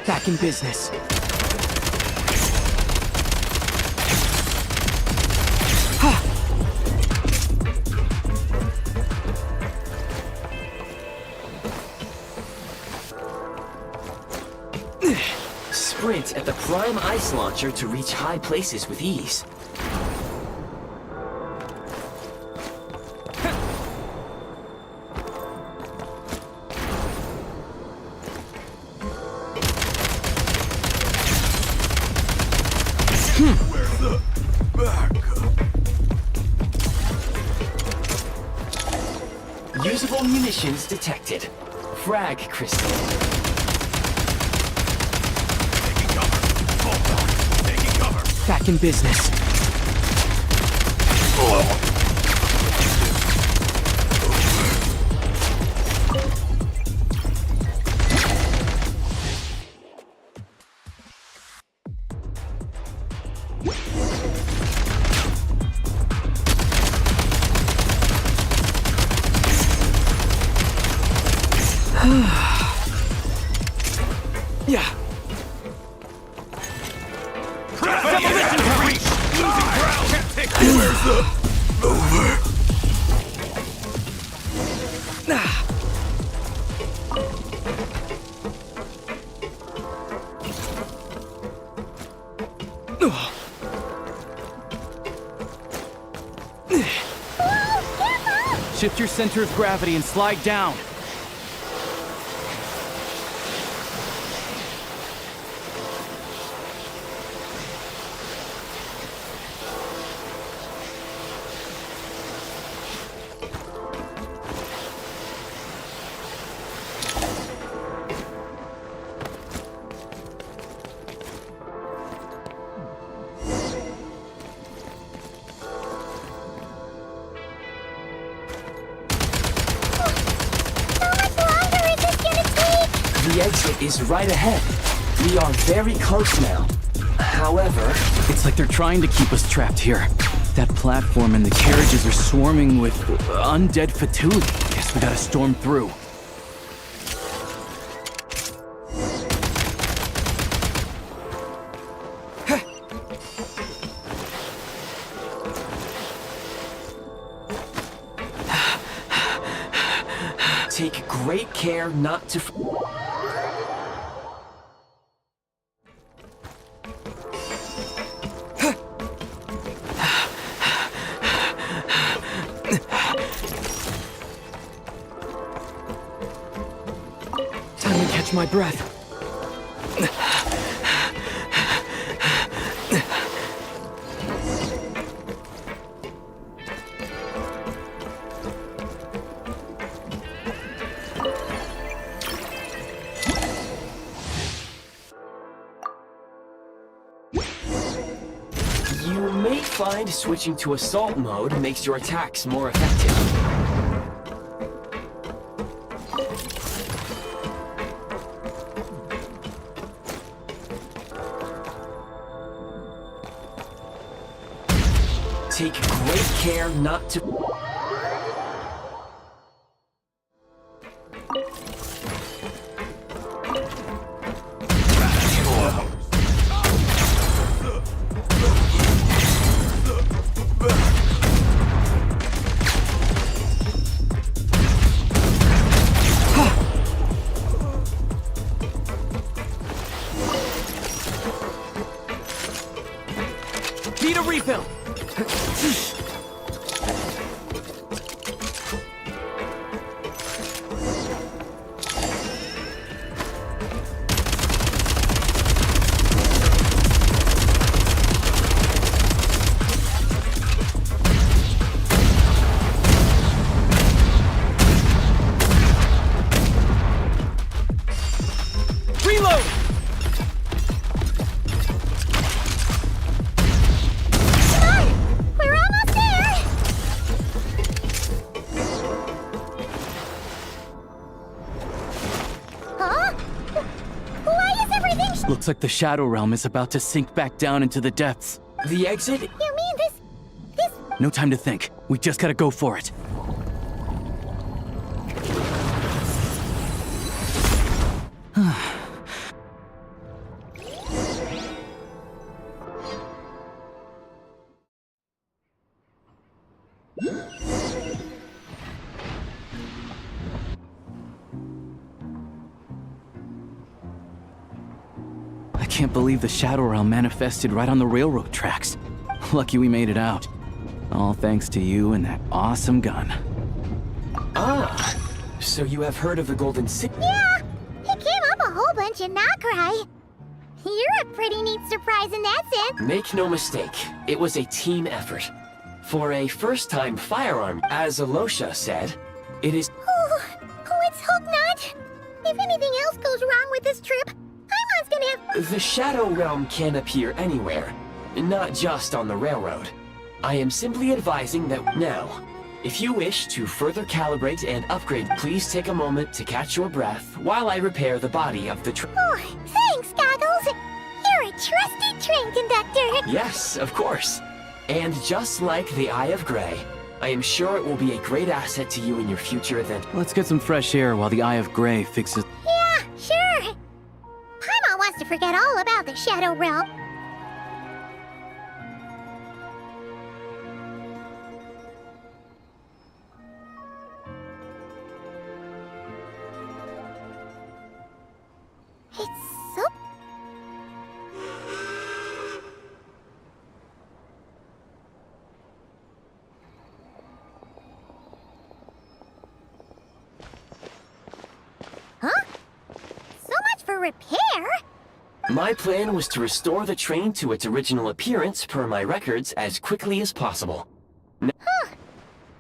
[SPEAKER 14] Back in business.
[SPEAKER 1] Sprint at the prime ice launcher to reach high places with ease.
[SPEAKER 10] Where's the back?
[SPEAKER 1] Usable munitions detected. Frag crystal.
[SPEAKER 14] Back in business. Yeah.
[SPEAKER 10] Where's the over?
[SPEAKER 7] Shift your center of gravity and slide down.
[SPEAKER 1] The exit is right ahead. We are very close now. However...
[SPEAKER 7] It's like they're trying to keep us trapped here. That platform and the carriages are swarming with undead fatigue. Guess we gotta storm through.
[SPEAKER 1] Take great care not to...
[SPEAKER 14] Time to catch my breath.
[SPEAKER 1] You may find switching to assault mode makes your attacks more effective. Take great care not to...
[SPEAKER 14] Need a refill! Reload!
[SPEAKER 2] We're almost there! Huh? Why is everything
[SPEAKER 7] Looks like the Shadow Realm is about to sink back down into the depths.
[SPEAKER 1] The exit?
[SPEAKER 2] You mean this...
[SPEAKER 7] No time to think. We just gotta go for it. I can't believe the Shadow Realm manifested right on the railroad tracks. Lucky we made it out. All thanks to you and that awesome gun.
[SPEAKER 1] Ah, so you have heard of the Golden City?
[SPEAKER 2] Yeah, it came up a whole bunch in Nokrai. You're a pretty neat surprise in that sense.
[SPEAKER 1] Make no mistake, it was a team effort. For a first-time firearm, as Alosha said, it is...
[SPEAKER 2] Oh, let's hope not. If anything else goes wrong with this trip, Paimon's gonna have...
[SPEAKER 1] The Shadow Realm can appear anywhere, not just on the railroad. I am simply advising that now, if you wish to further calibrate and upgrade, please take a moment to catch your breath while I repair the body of the
[SPEAKER 2] Oh, thanks, Goggles. You're a trusty train conductor.
[SPEAKER 1] Yes, of course. And just like the Eye of Grey, I am sure it will be a great asset to you in your future event.
[SPEAKER 7] Let's get some fresh air while the Eye of Grey fixes...
[SPEAKER 2] Yeah, sure. Paimon wants to forget all about the Shadow Realm. It's so... Huh? So much for repair?
[SPEAKER 1] My plan was to restore the train to its original appearance per my records as quickly as possible.
[SPEAKER 2] Huh.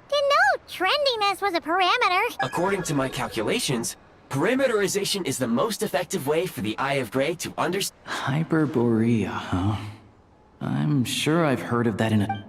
[SPEAKER 2] Didn't know trendiness was a parameter.
[SPEAKER 1] According to my calculations, parameterization is the most effective way for the Eye of Grey to understand...
[SPEAKER 7] Hyperborea, huh? I'm sure I've heard of that in a...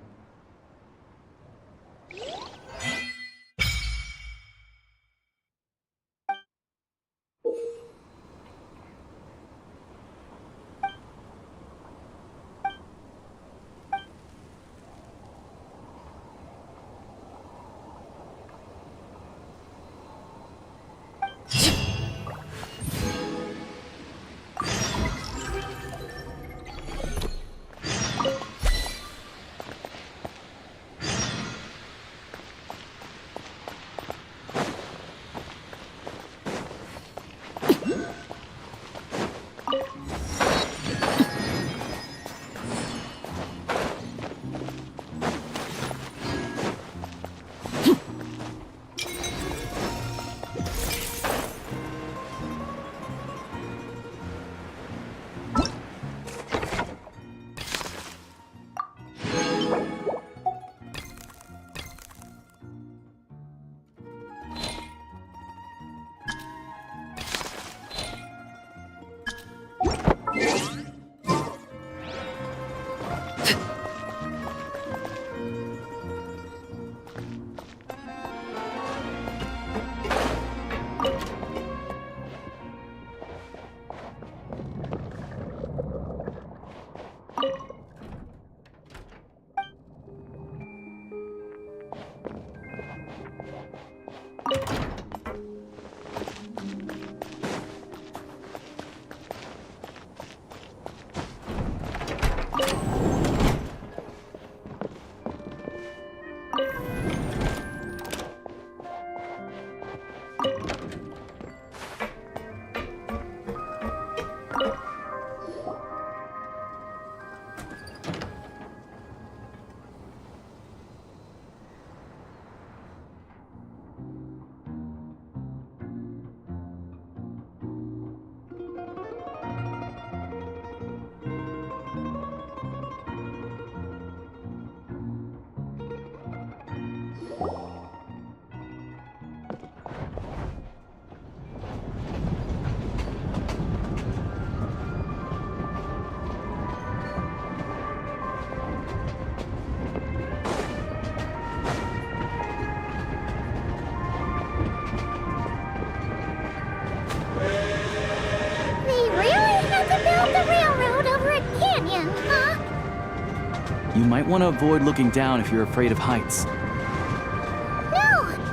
[SPEAKER 7] You might want to avoid looking down if you're afraid of heights.
[SPEAKER 2] No,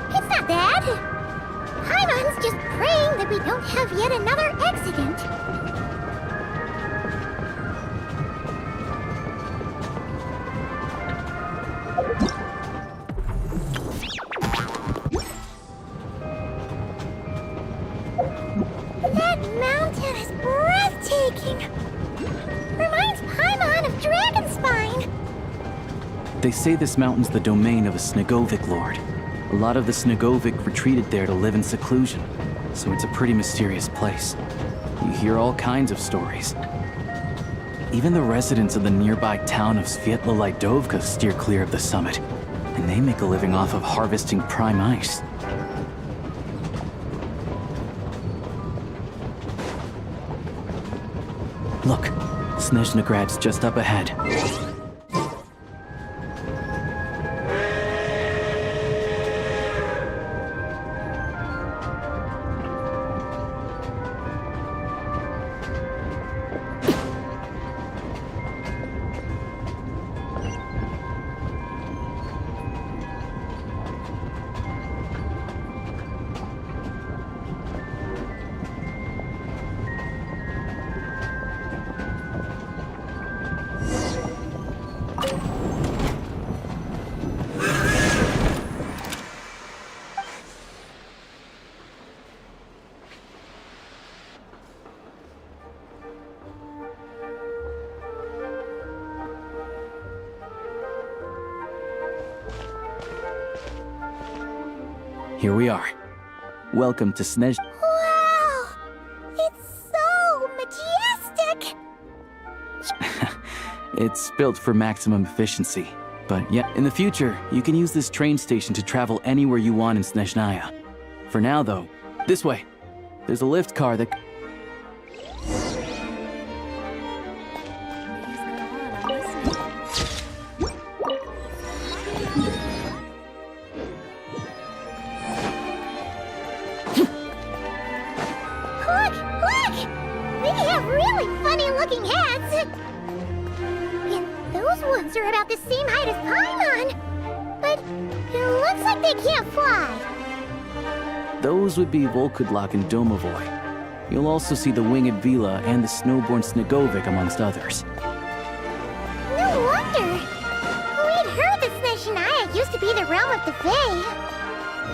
[SPEAKER 2] it's not that. Paimon's just praying that we don't have yet another accident. That mountain is breathtaking. Reminds Paimon of Dragonspine.
[SPEAKER 7] They say this mountain's the domain of a Snegovic lord. A lot of the Snegovic retreated there to live in seclusion, so it's a pretty mysterious place. You hear all kinds of stories. Even the residents of the nearby town of Svietla Lidovka steer clear of the summit, and they make a living off of harvesting prime ice. Look, Snezhnagrad's just up ahead. Here we are. Welcome to Snezh.
[SPEAKER 2] Wow! It's so majestic!
[SPEAKER 7] It's built for maximum efficiency. But yeah, in the future, you can use this train station to travel anywhere you want in Snezhnaya. For now, though, this way. There's a lift car that...
[SPEAKER 2] Are about the same height as Paimon, but it looks like they can't fly.
[SPEAKER 7] Those would be Volkudlak and Domovoy. You'll also see the winged Vila and the snowborn Snegovic, amongst others.
[SPEAKER 2] No wonder. We'd heard that Snezhnaya used to be the realm of the Fae.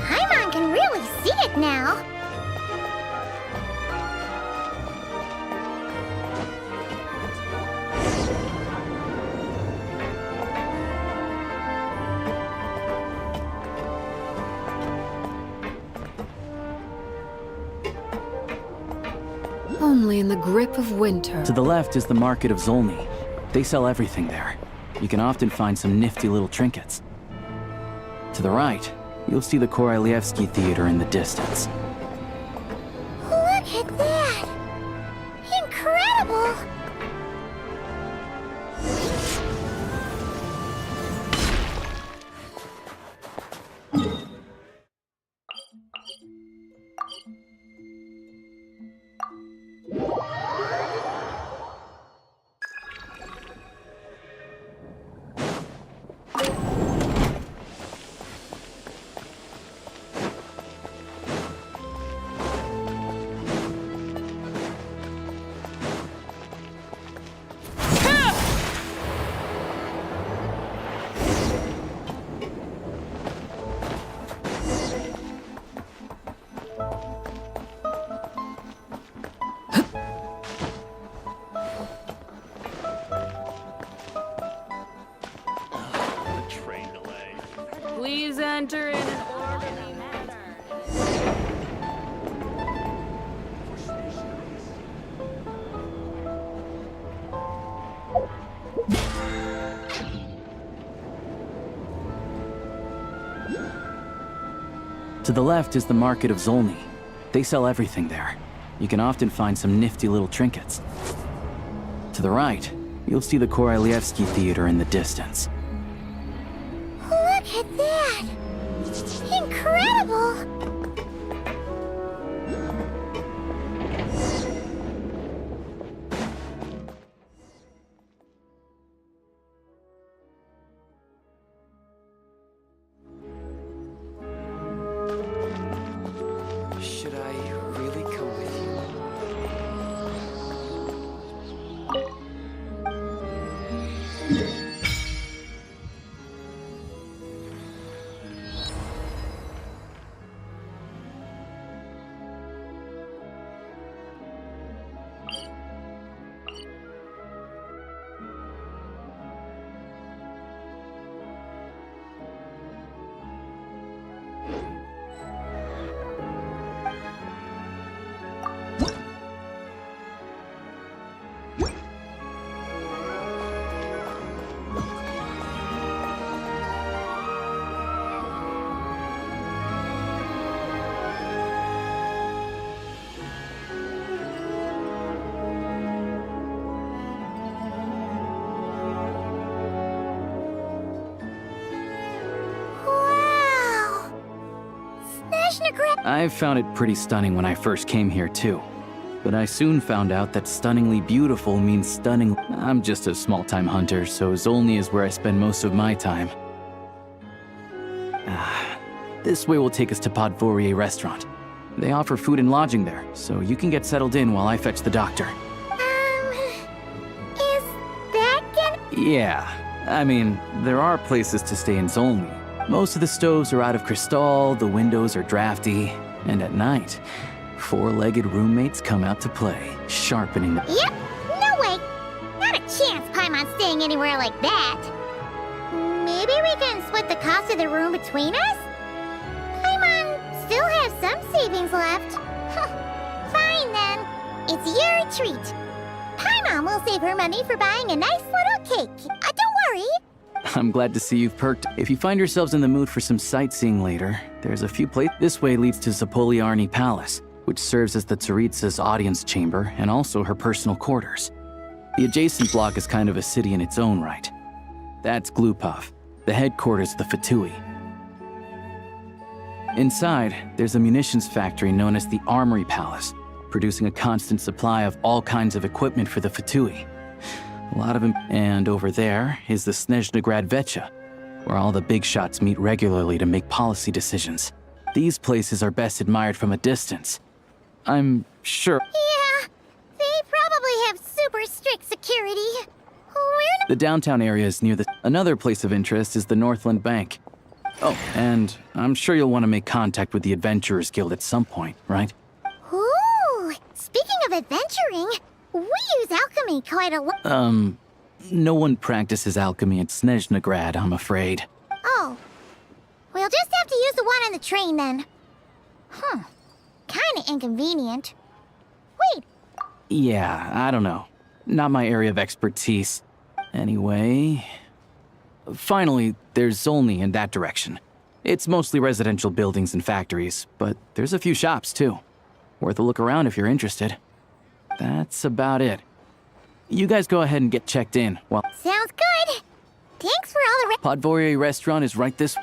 [SPEAKER 2] Paimon can really see it now.
[SPEAKER 15] Only in the grip of winter.
[SPEAKER 7] To the left is the market of Zolny. They sell everything there. You can often find some nifty little trinkets. To the right, you'll see the Korolyevsky Theater in the distance.
[SPEAKER 2] Look at that! Incredible!
[SPEAKER 11] Please enter in an orderly manner.
[SPEAKER 7] To the left is the market of Zolny. They sell everything there. You can often find some nifty little trinkets. To the right, you'll see the Korolyevsky Theater in the distance.
[SPEAKER 2] Look at that! Incredible!
[SPEAKER 7] I found it pretty stunning when I first came here too. But I soon found out that stunningly beautiful means stunning. I'm just a small-time hunter, so Zolny is where I spend most of my time. This way will take us to Podvorier restaurant. They offer food and lodging there, so you can get settled in while I fetch the doctor.
[SPEAKER 2] Is that gonna...
[SPEAKER 7] Yeah, I mean, there are places to stay in Zolny. Most of the stoves are out of crystal, the windows are drafty, and at night, four-legged roommates come out to play, sharpening the—
[SPEAKER 2] Yep, no way! Not a chance Paimon's staying anywhere like that. Maybe we can split the cost of the room between us? Paimon still has some savings left. Fine then, it's your treat. Paimon will save her money for buying a nice little cake. Don't worry.
[SPEAKER 7] I'm glad to see you've perked. If you find yourselves in the mood for some sightseeing later, there's a few places. This way leads to Zapoliarny Palace, which serves as the Tsaritsa's audience chamber and also her personal quarters. The adjacent block is kind of a city in its own right. That's Glupov, the headquarters of the Fatui. Inside, there's a munitions factory known as the Armory Palace, producing a constant supply of all kinds of equipment for the Fatui. A lot of them. And over there is the Snezhnaya Vecha, where all the big shots meet regularly to make policy decisions. These places are best admired from a distance. I'm sure.
[SPEAKER 2] Yeah, they probably have super strict security.
[SPEAKER 7] The downtown area is near the... Another place of interest is the Northland Bank. Oh, and I'm sure you'll want to make contact with the Adventurers Guild at some point, right?
[SPEAKER 2] Ooh, speaking of adventuring, we use alchemy quite a lot.
[SPEAKER 7] No one practices alchemy at Snezhnaya, I'm afraid.
[SPEAKER 2] Oh, we'll just have to use the one on the train then. Kinda inconvenient. Wait.
[SPEAKER 7] Yeah, I don't know. Not my area of expertise. Anyway... Finally, there's Zolny in that direction. It's mostly residential buildings and factories, but there's a few shops too. Worth a look around if you're interested. That's about it. You guys go ahead and get checked in while...
[SPEAKER 2] Sounds good. Thanks for all the...
[SPEAKER 7] Podvorier restaurant is right this...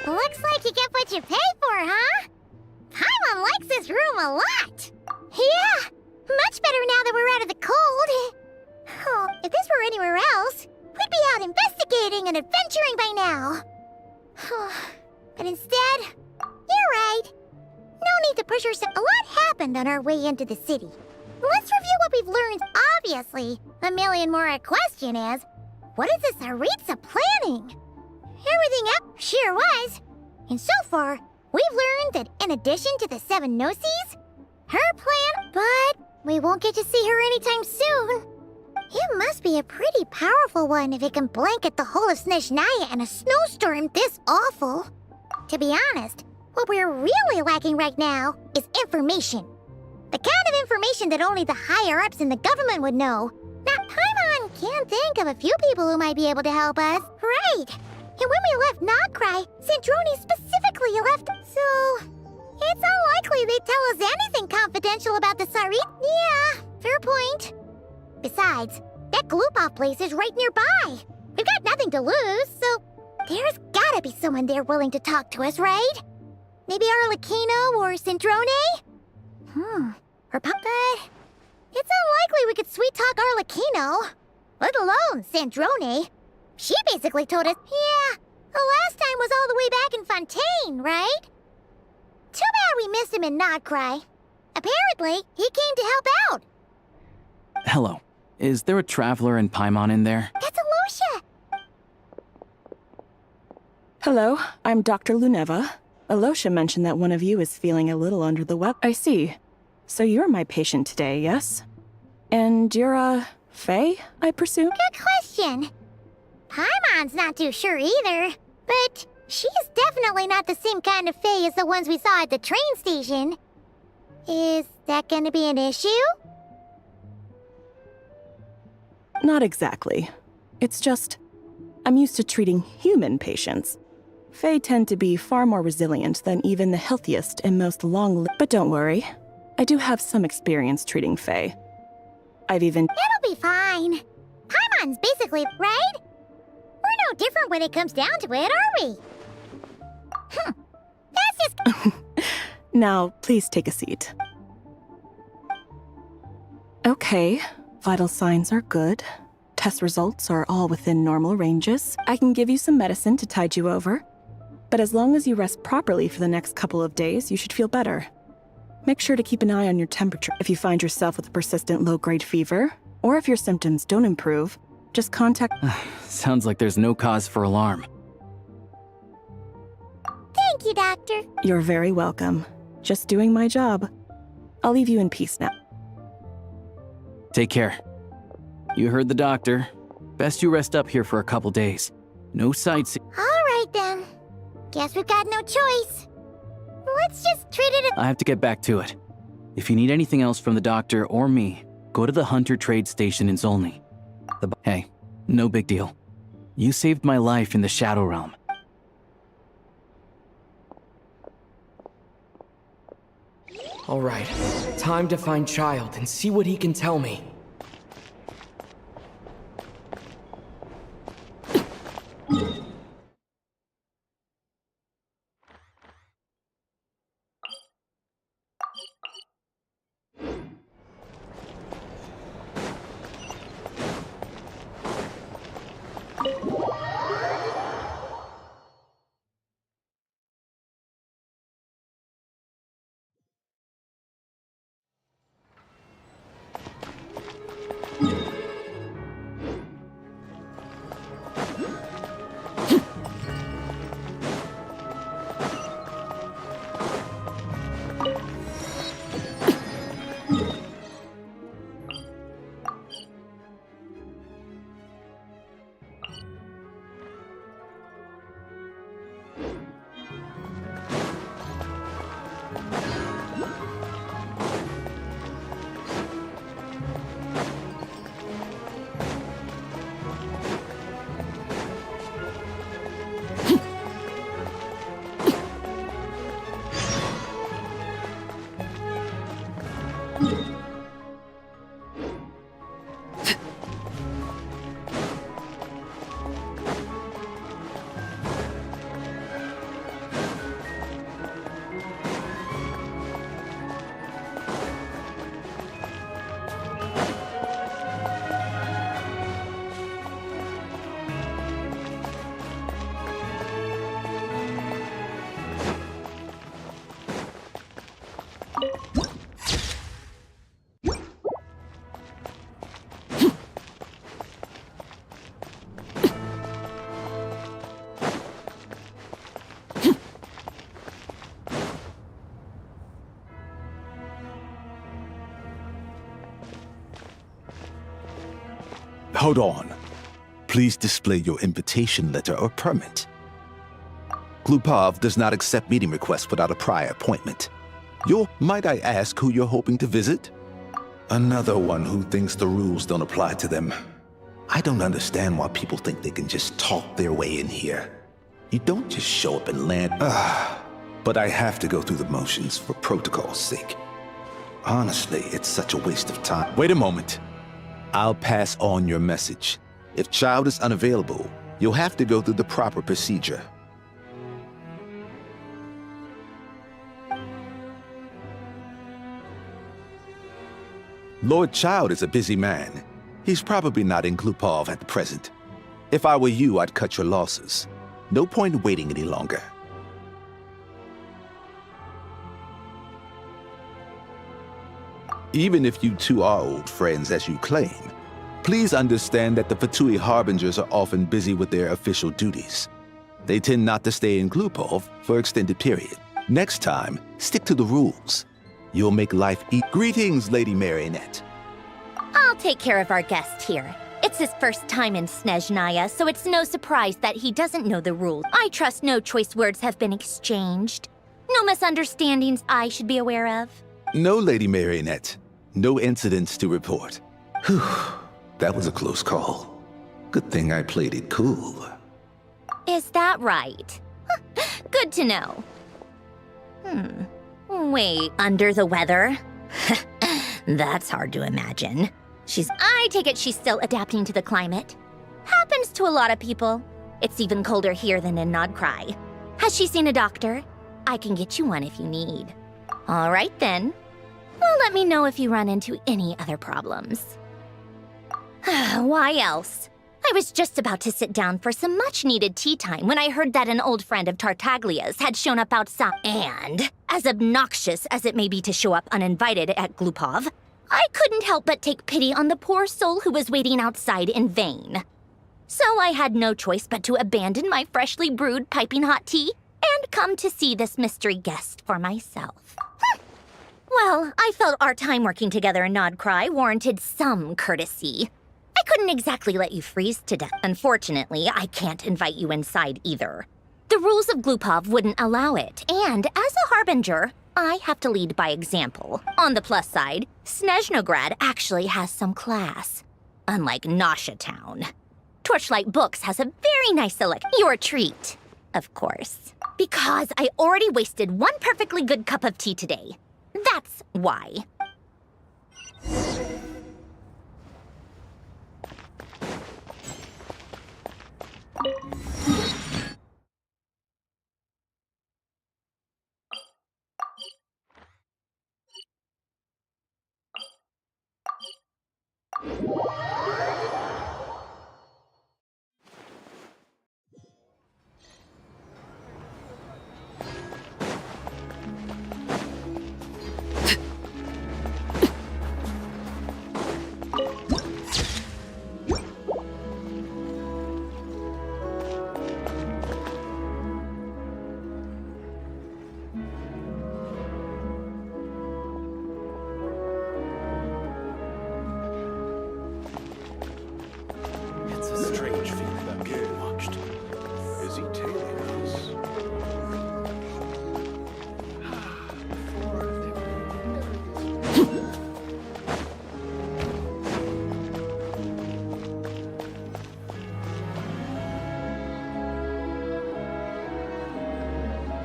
[SPEAKER 2] Looks like you get what you pay for, huh? Paimon likes this room a lot. Yeah, much better now that we're out of the cold. Oh, if this were anywhere else, we'd be out investigating and adventuring by now. But instead, you're right. No need to push ourselves. A lot happened on our way into the city. Let's review what we've learned. Obviously, a million more a question is, what is this Tsaritsa planning? Everything up sure was. And so far, we've learned that in addition to the 7 Gnosis, her plan, but we won't get to see her anytime soon. It must be a pretty powerful one if it can blanket the whole of Snezhnaya in a snowstorm this awful. To be honest, what we're really lacking right now is information. The kind of information that only the higher-ups in the government would know. Now, Paimon can think of a few people who might be able to help us. Right. And when we left Nodcry, Sandrone specifically left, so... It's unlikely they'd tell us anything confidential about the Sarit. Yeah, fair point. Besides, that Gloop-off place is right nearby. We've got nothing to lose, so there's gotta be someone there willing to talk to us, right? Maybe Arlecchino or Sandrone? But it's unlikely we could sweet-talk Arlecchino, let alone Sandrone. She basically told us, yeah, the last time was all the way back in Fontaine, right? Too bad we missed him in Nodcry. Apparently, he came to help out.
[SPEAKER 7] Hello. Is there a traveler in Paimon in there?
[SPEAKER 2] That's Alosha!
[SPEAKER 11] Hello, I'm Dr. Luneva. Alosha mentioned that one of you is feeling a little under the weather. I see. So you're my patient today, yes? And you're, Faye, I presume?
[SPEAKER 2] Good question. Paimon's not too sure either, but she's definitely not the same kind of Faye as the ones we saw at the train station. Is that gonna be an issue?
[SPEAKER 11] Not exactly. It's just, I'm used to treating human patients. Fae tend to be far more resilient than even the healthiest and most long-lived. But don't worry, I do have some experience treating Fae. I've even—
[SPEAKER 2] It'll be fine. Paimon's basically, right? We're no different when it comes down to it, are we? That's just—
[SPEAKER 11] Now, please take a seat. Okay, vital signs are good. Test results are all within normal ranges. I can give you some medicine to tide you over. But as long as you rest properly for the next couple of days, you should feel better. Make sure to keep an eye on your temperature. If you find yourself with a persistent low-grade fever, or if your symptoms don't improve, just contact—
[SPEAKER 7] Sounds like there's no cause for alarm.
[SPEAKER 2] Thank you, Doctor.
[SPEAKER 11] You're very welcome. Just doing my job. I'll leave you in peace now.
[SPEAKER 7] Take care. You heard the doctor. Best you rest up here for a couple days. No sightseeing.
[SPEAKER 2] All right, then. Guess we've got no choice. Let's just treat it as—
[SPEAKER 7] I have to get back to it. If you need anything else from the doctor or me, go to the Hunter Trade Station in Zolny. Hey, no big deal. You saved my life in the Shadow Realm.
[SPEAKER 14] All right, time to find Child and see what he can tell me.
[SPEAKER 16] Hold on. Please display your invitation letter or permit. Glupov does not accept meeting requests without a prior appointment. Might I ask who you're hoping to visit? Another one who thinks the rules don't apply to them. I don't understand why people think they can just talk their way in here. You don't just show up and land. But I have to go through the motions for protocol's sake. Honestly, it's such a waste of time. Wait a moment. I'll pass on your message. If Child is unavailable, you'll have to go through the proper procedure. Lord Child is a busy man. He's probably not in Glupov at the present. If I were you, I'd cut your losses. No point in waiting any longer. Even if you two are old friends as you claim, please understand that the Fatui Harbingers are often busy with their official duties. They tend not to stay in Glupov for extended period. Next time, stick to the rules. You'll make life Greetings, Lady Marionette.
[SPEAKER 2] I'll take care of our guest here. It's his first time in Snezhnaya, so it's no surprise that he doesn't know the rules. I trust no choice words have been exchanged. No misunderstandings I should be aware of.
[SPEAKER 16] No, Lady Marionette. No incidents to report. Whew, that was a close call. Good thing I played it cool.
[SPEAKER 2] Is that right? Good to know. Wait, under the weather? That's hard to imagine. I take it she's still adapting to the climate. Happens to a lot of people. It's even colder here than in Nodcry. Has she seen a doctor? I can get you one if you need. All right then. Well, let me know if you run into any other problems. Why else? I was just about to sit down for some much-needed tea time when I heard that an old friend of Tartaglia's had shown up outside. And, as obnoxious as it may be to show up uninvited at Glupov, I couldn't help but take pity on the poor soul who was waiting outside in vain. So I had no choice but to abandon my freshly brewed piping hot tea and come to see this mystery guest for myself. Well, I felt our time working together in Nodcry warranted some courtesy. I couldn't exactly let you freeze to death. Unfortunately, I can't invite you inside either. The rules of Glupov wouldn't allow it, and as a harbinger, I have to lead by example. On the plus side, Snezhnograd actually has some class, unlike Nasha Town. Torchlight Books has a very nice selection. Your treat, of course. Because I already wasted one perfectly good cup of tea today. That's why.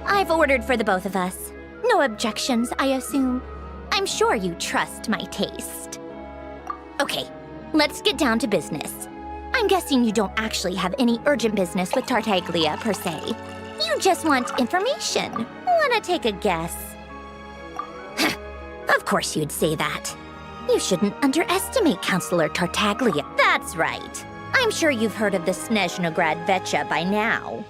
[SPEAKER 2] I've ordered for the both of us. No objections, I assume. I'm sure you trust my taste. Okay, let's get down to business. I'm guessing you don't actually have any urgent business with Tartaglia, per se. You just want information. Wanna take a guess? Of course you'd say that. You shouldn't underestimate Counselor Tartaglia. That's right. I'm sure you've heard of the Snezhnograd Vecha by now.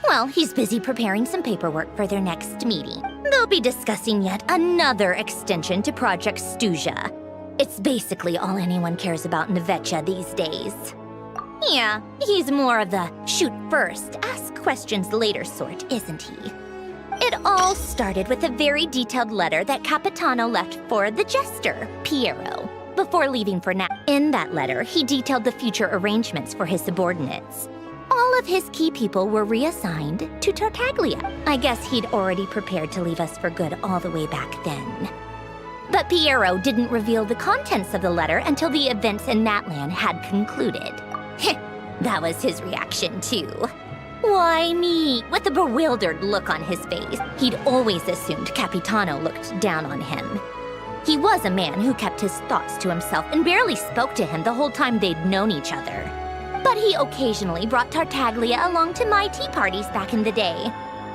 [SPEAKER 2] Well, he's busy preparing some paperwork for their next meeting. They'll be discussing yet another extension to Project Stuzha. It's basically all anyone cares about in the Vecha these days. Yeah, he's more of the shoot first, ask questions later sort, isn't he? It all started with a very detailed letter that Capitano left for the jester, Piero. before leaving for now. In that letter, he detailed the future arrangements for his subordinates. All of his key people were reassigned to Tartaglia. I guess he'd already prepared to leave us for good all the way back then. But Piero didn't reveal the contents of the letter until the events in Natlan had concluded. That was his reaction, too. Why me? With a bewildered look on his face. He'd always assumed Capitano looked down on him. He was a man who kept his thoughts to himself and barely spoke to him the whole time they'd known each other. But he occasionally brought Tartaglia along to my tea parties back in the day.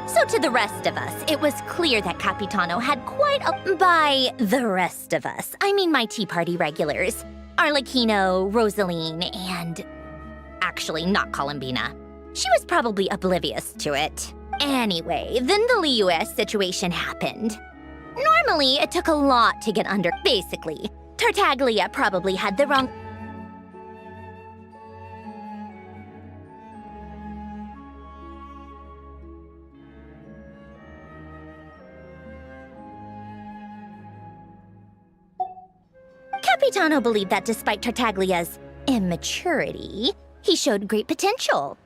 [SPEAKER 2] So to the rest of us, it was clear that Capitano had quite a... By the rest of us, I mean my tea party regulars. Arlecchino, Rosaline, and... Actually, not Columbina. She was probably oblivious to it. Anyway, then the Liu-S situation happened. Normally, it took a lot to get under. Basically, Tartaglia probably had the wrong... Capitano believed that despite Tartaglia's immaturity, he showed great potential.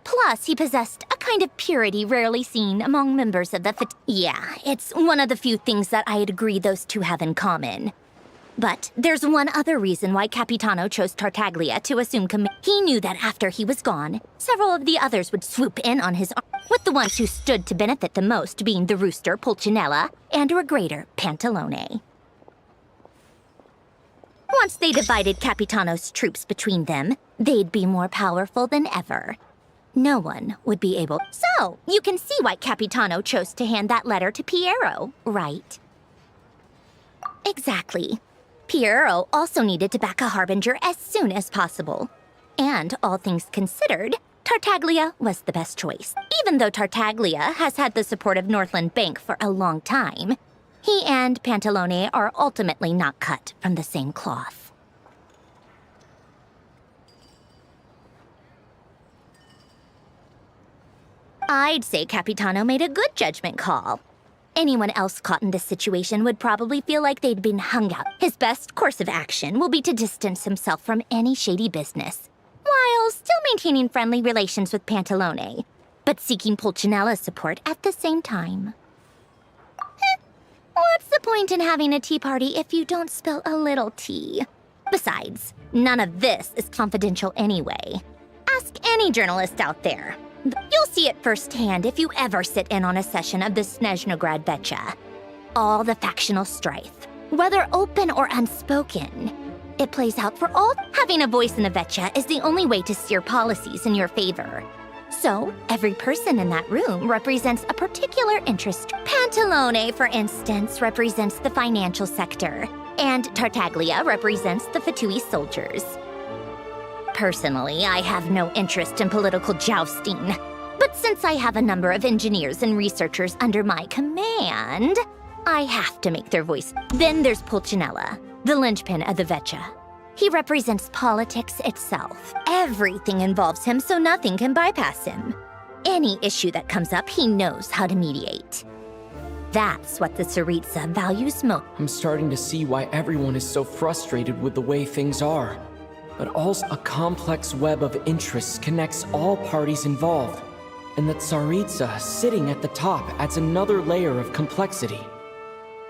[SPEAKER 2] Plus, he possessed a kind of purity rarely seen among members of the Yeah, it's one of the few things that I'd agree those two have in common. But there's one other reason why Capitano chose Tartaglia to assume command. He knew that after he was gone, several of the others would swoop in on his arm, with the ones who stood to benefit the most being the rooster Pulcinella and Regrator Pantalone. Once they divided Capitano's troops between them, they'd be more powerful than ever. No one would be able... So, you can see why Capitano chose to hand that letter to Piero, right? Exactly. Piero also needed to back a Harbinger as soon as possible. And, all things considered, Tartaglia was the best choice. Even though Tartaglia has had the support of Northland Bank for a long time, he and Pantalone are ultimately not cut from the same cloth. I'd say Capitano made a good judgment call. Anyone else caught in this situation would probably feel like they'd been hung out. His best course of action will be to distance himself from any shady business, while still maintaining friendly relations with Pantalone, but seeking Pulcinella's support at the same time. What's the point in having a tea party if you don't spill a little tea? Besides, none of this is confidential anyway. Ask any journalist out there. You'll see it firsthand if you ever sit in on a session of the Snezhnaya. All the factional strife, whether open or unspoken, it plays out for all. Having a voice in the Vecha is the only way to steer policies in your favor. So, every person in that room represents a particular interest. Pantalone, for instance, represents the financial sector, and Tartaglia represents the Fatui soldiers. Personally, I have no interest in political jousting, but since I have a number of engineers and researchers under my command, I have to make their voice. Then there's Pulcinella, the linchpin of the Vecha. He represents politics itself. Everything involves him, so nothing can bypass him. Any issue that comes up, he knows how to mediate. That's what the Tsaritsa values most.
[SPEAKER 14] I'm starting to see why everyone is so frustrated with the way things are. But also, a complex web of interests connects all parties involved. And the Tsaritsa sitting at the top adds another layer of complexity.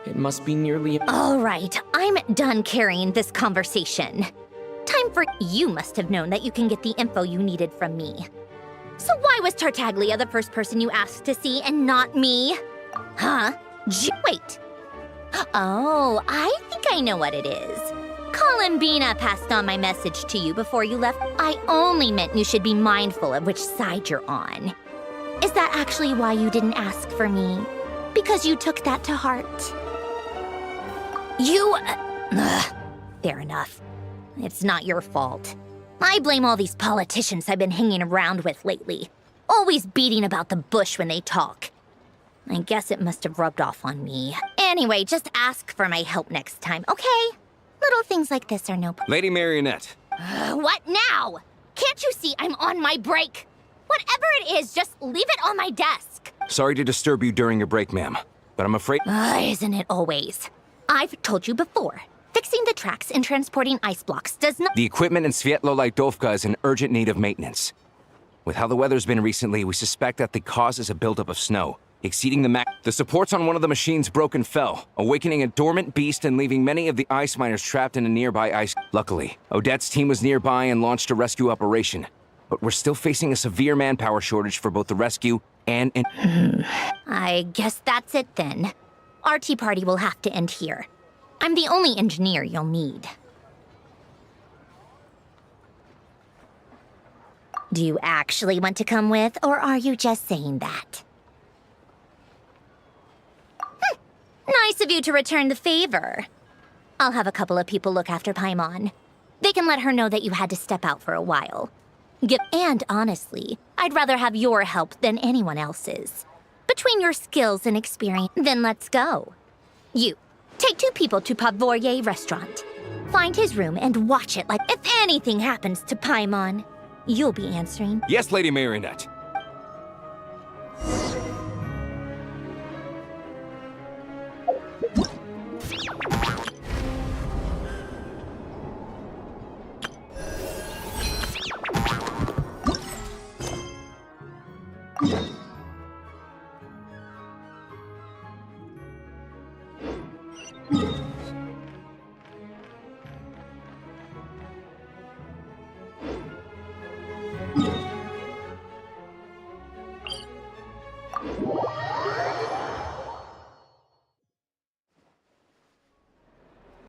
[SPEAKER 14] It must be nearly...
[SPEAKER 2] All right, I'm done carrying this conversation. Time for... You must have known that you can get the info you needed from me. So why was Tartaglia the first person you asked to see and not me? Huh? Wait. Oh, I think I know what it is. Columbina passed on my message to you before you left. I only meant you should be mindful of which side you're on. Is that actually why you didn't ask for me? Because you took that to heart? Fair enough. It's not your fault. I blame all these politicians I've been hanging around with lately. Always beating about the bush when they talk. I guess it must have rubbed off on me. Anyway, just ask for my help next time, okay? Little things like this are no...
[SPEAKER 9] Lady Marionette.
[SPEAKER 2] What now? Can't you see I'm on my break? Whatever it is, just leave it on my desk.
[SPEAKER 9] Sorry to disturb you during your break, ma'am, but I'm afraid...
[SPEAKER 2] Isn't it always? I've told you before. Fixing the tracks and transporting ice blocks does not—
[SPEAKER 9] The equipment in Svietlolajdovka is in urgent need of maintenance. With how the weather's been recently, we suspect that the cause is a buildup of snow, exceeding the max. The supports on one of the machines broke and fell, awakening a dormant beast and leaving many of the ice miners trapped in a nearby ice. Luckily, Odette's team was nearby and launched a rescue operation. But we're still facing a severe manpower shortage for both the rescue and—
[SPEAKER 2] I guess that's it then. Our tea party will have to end here. I'm the only engineer you'll need. Do you actually want to come with, or are you just saying that? Nice of you to return the favor. I'll have a couple of people look after Paimon. They can let her know that you had to step out for a while. And honestly, I'd rather have your help than anyone else's. Between your skills and experience, then let's go. You, take 2 people to Pavorier restaurant. Find his room and watch it like if anything happens to Paimon. You'll be answering.
[SPEAKER 9] Yes, Lady Marionette.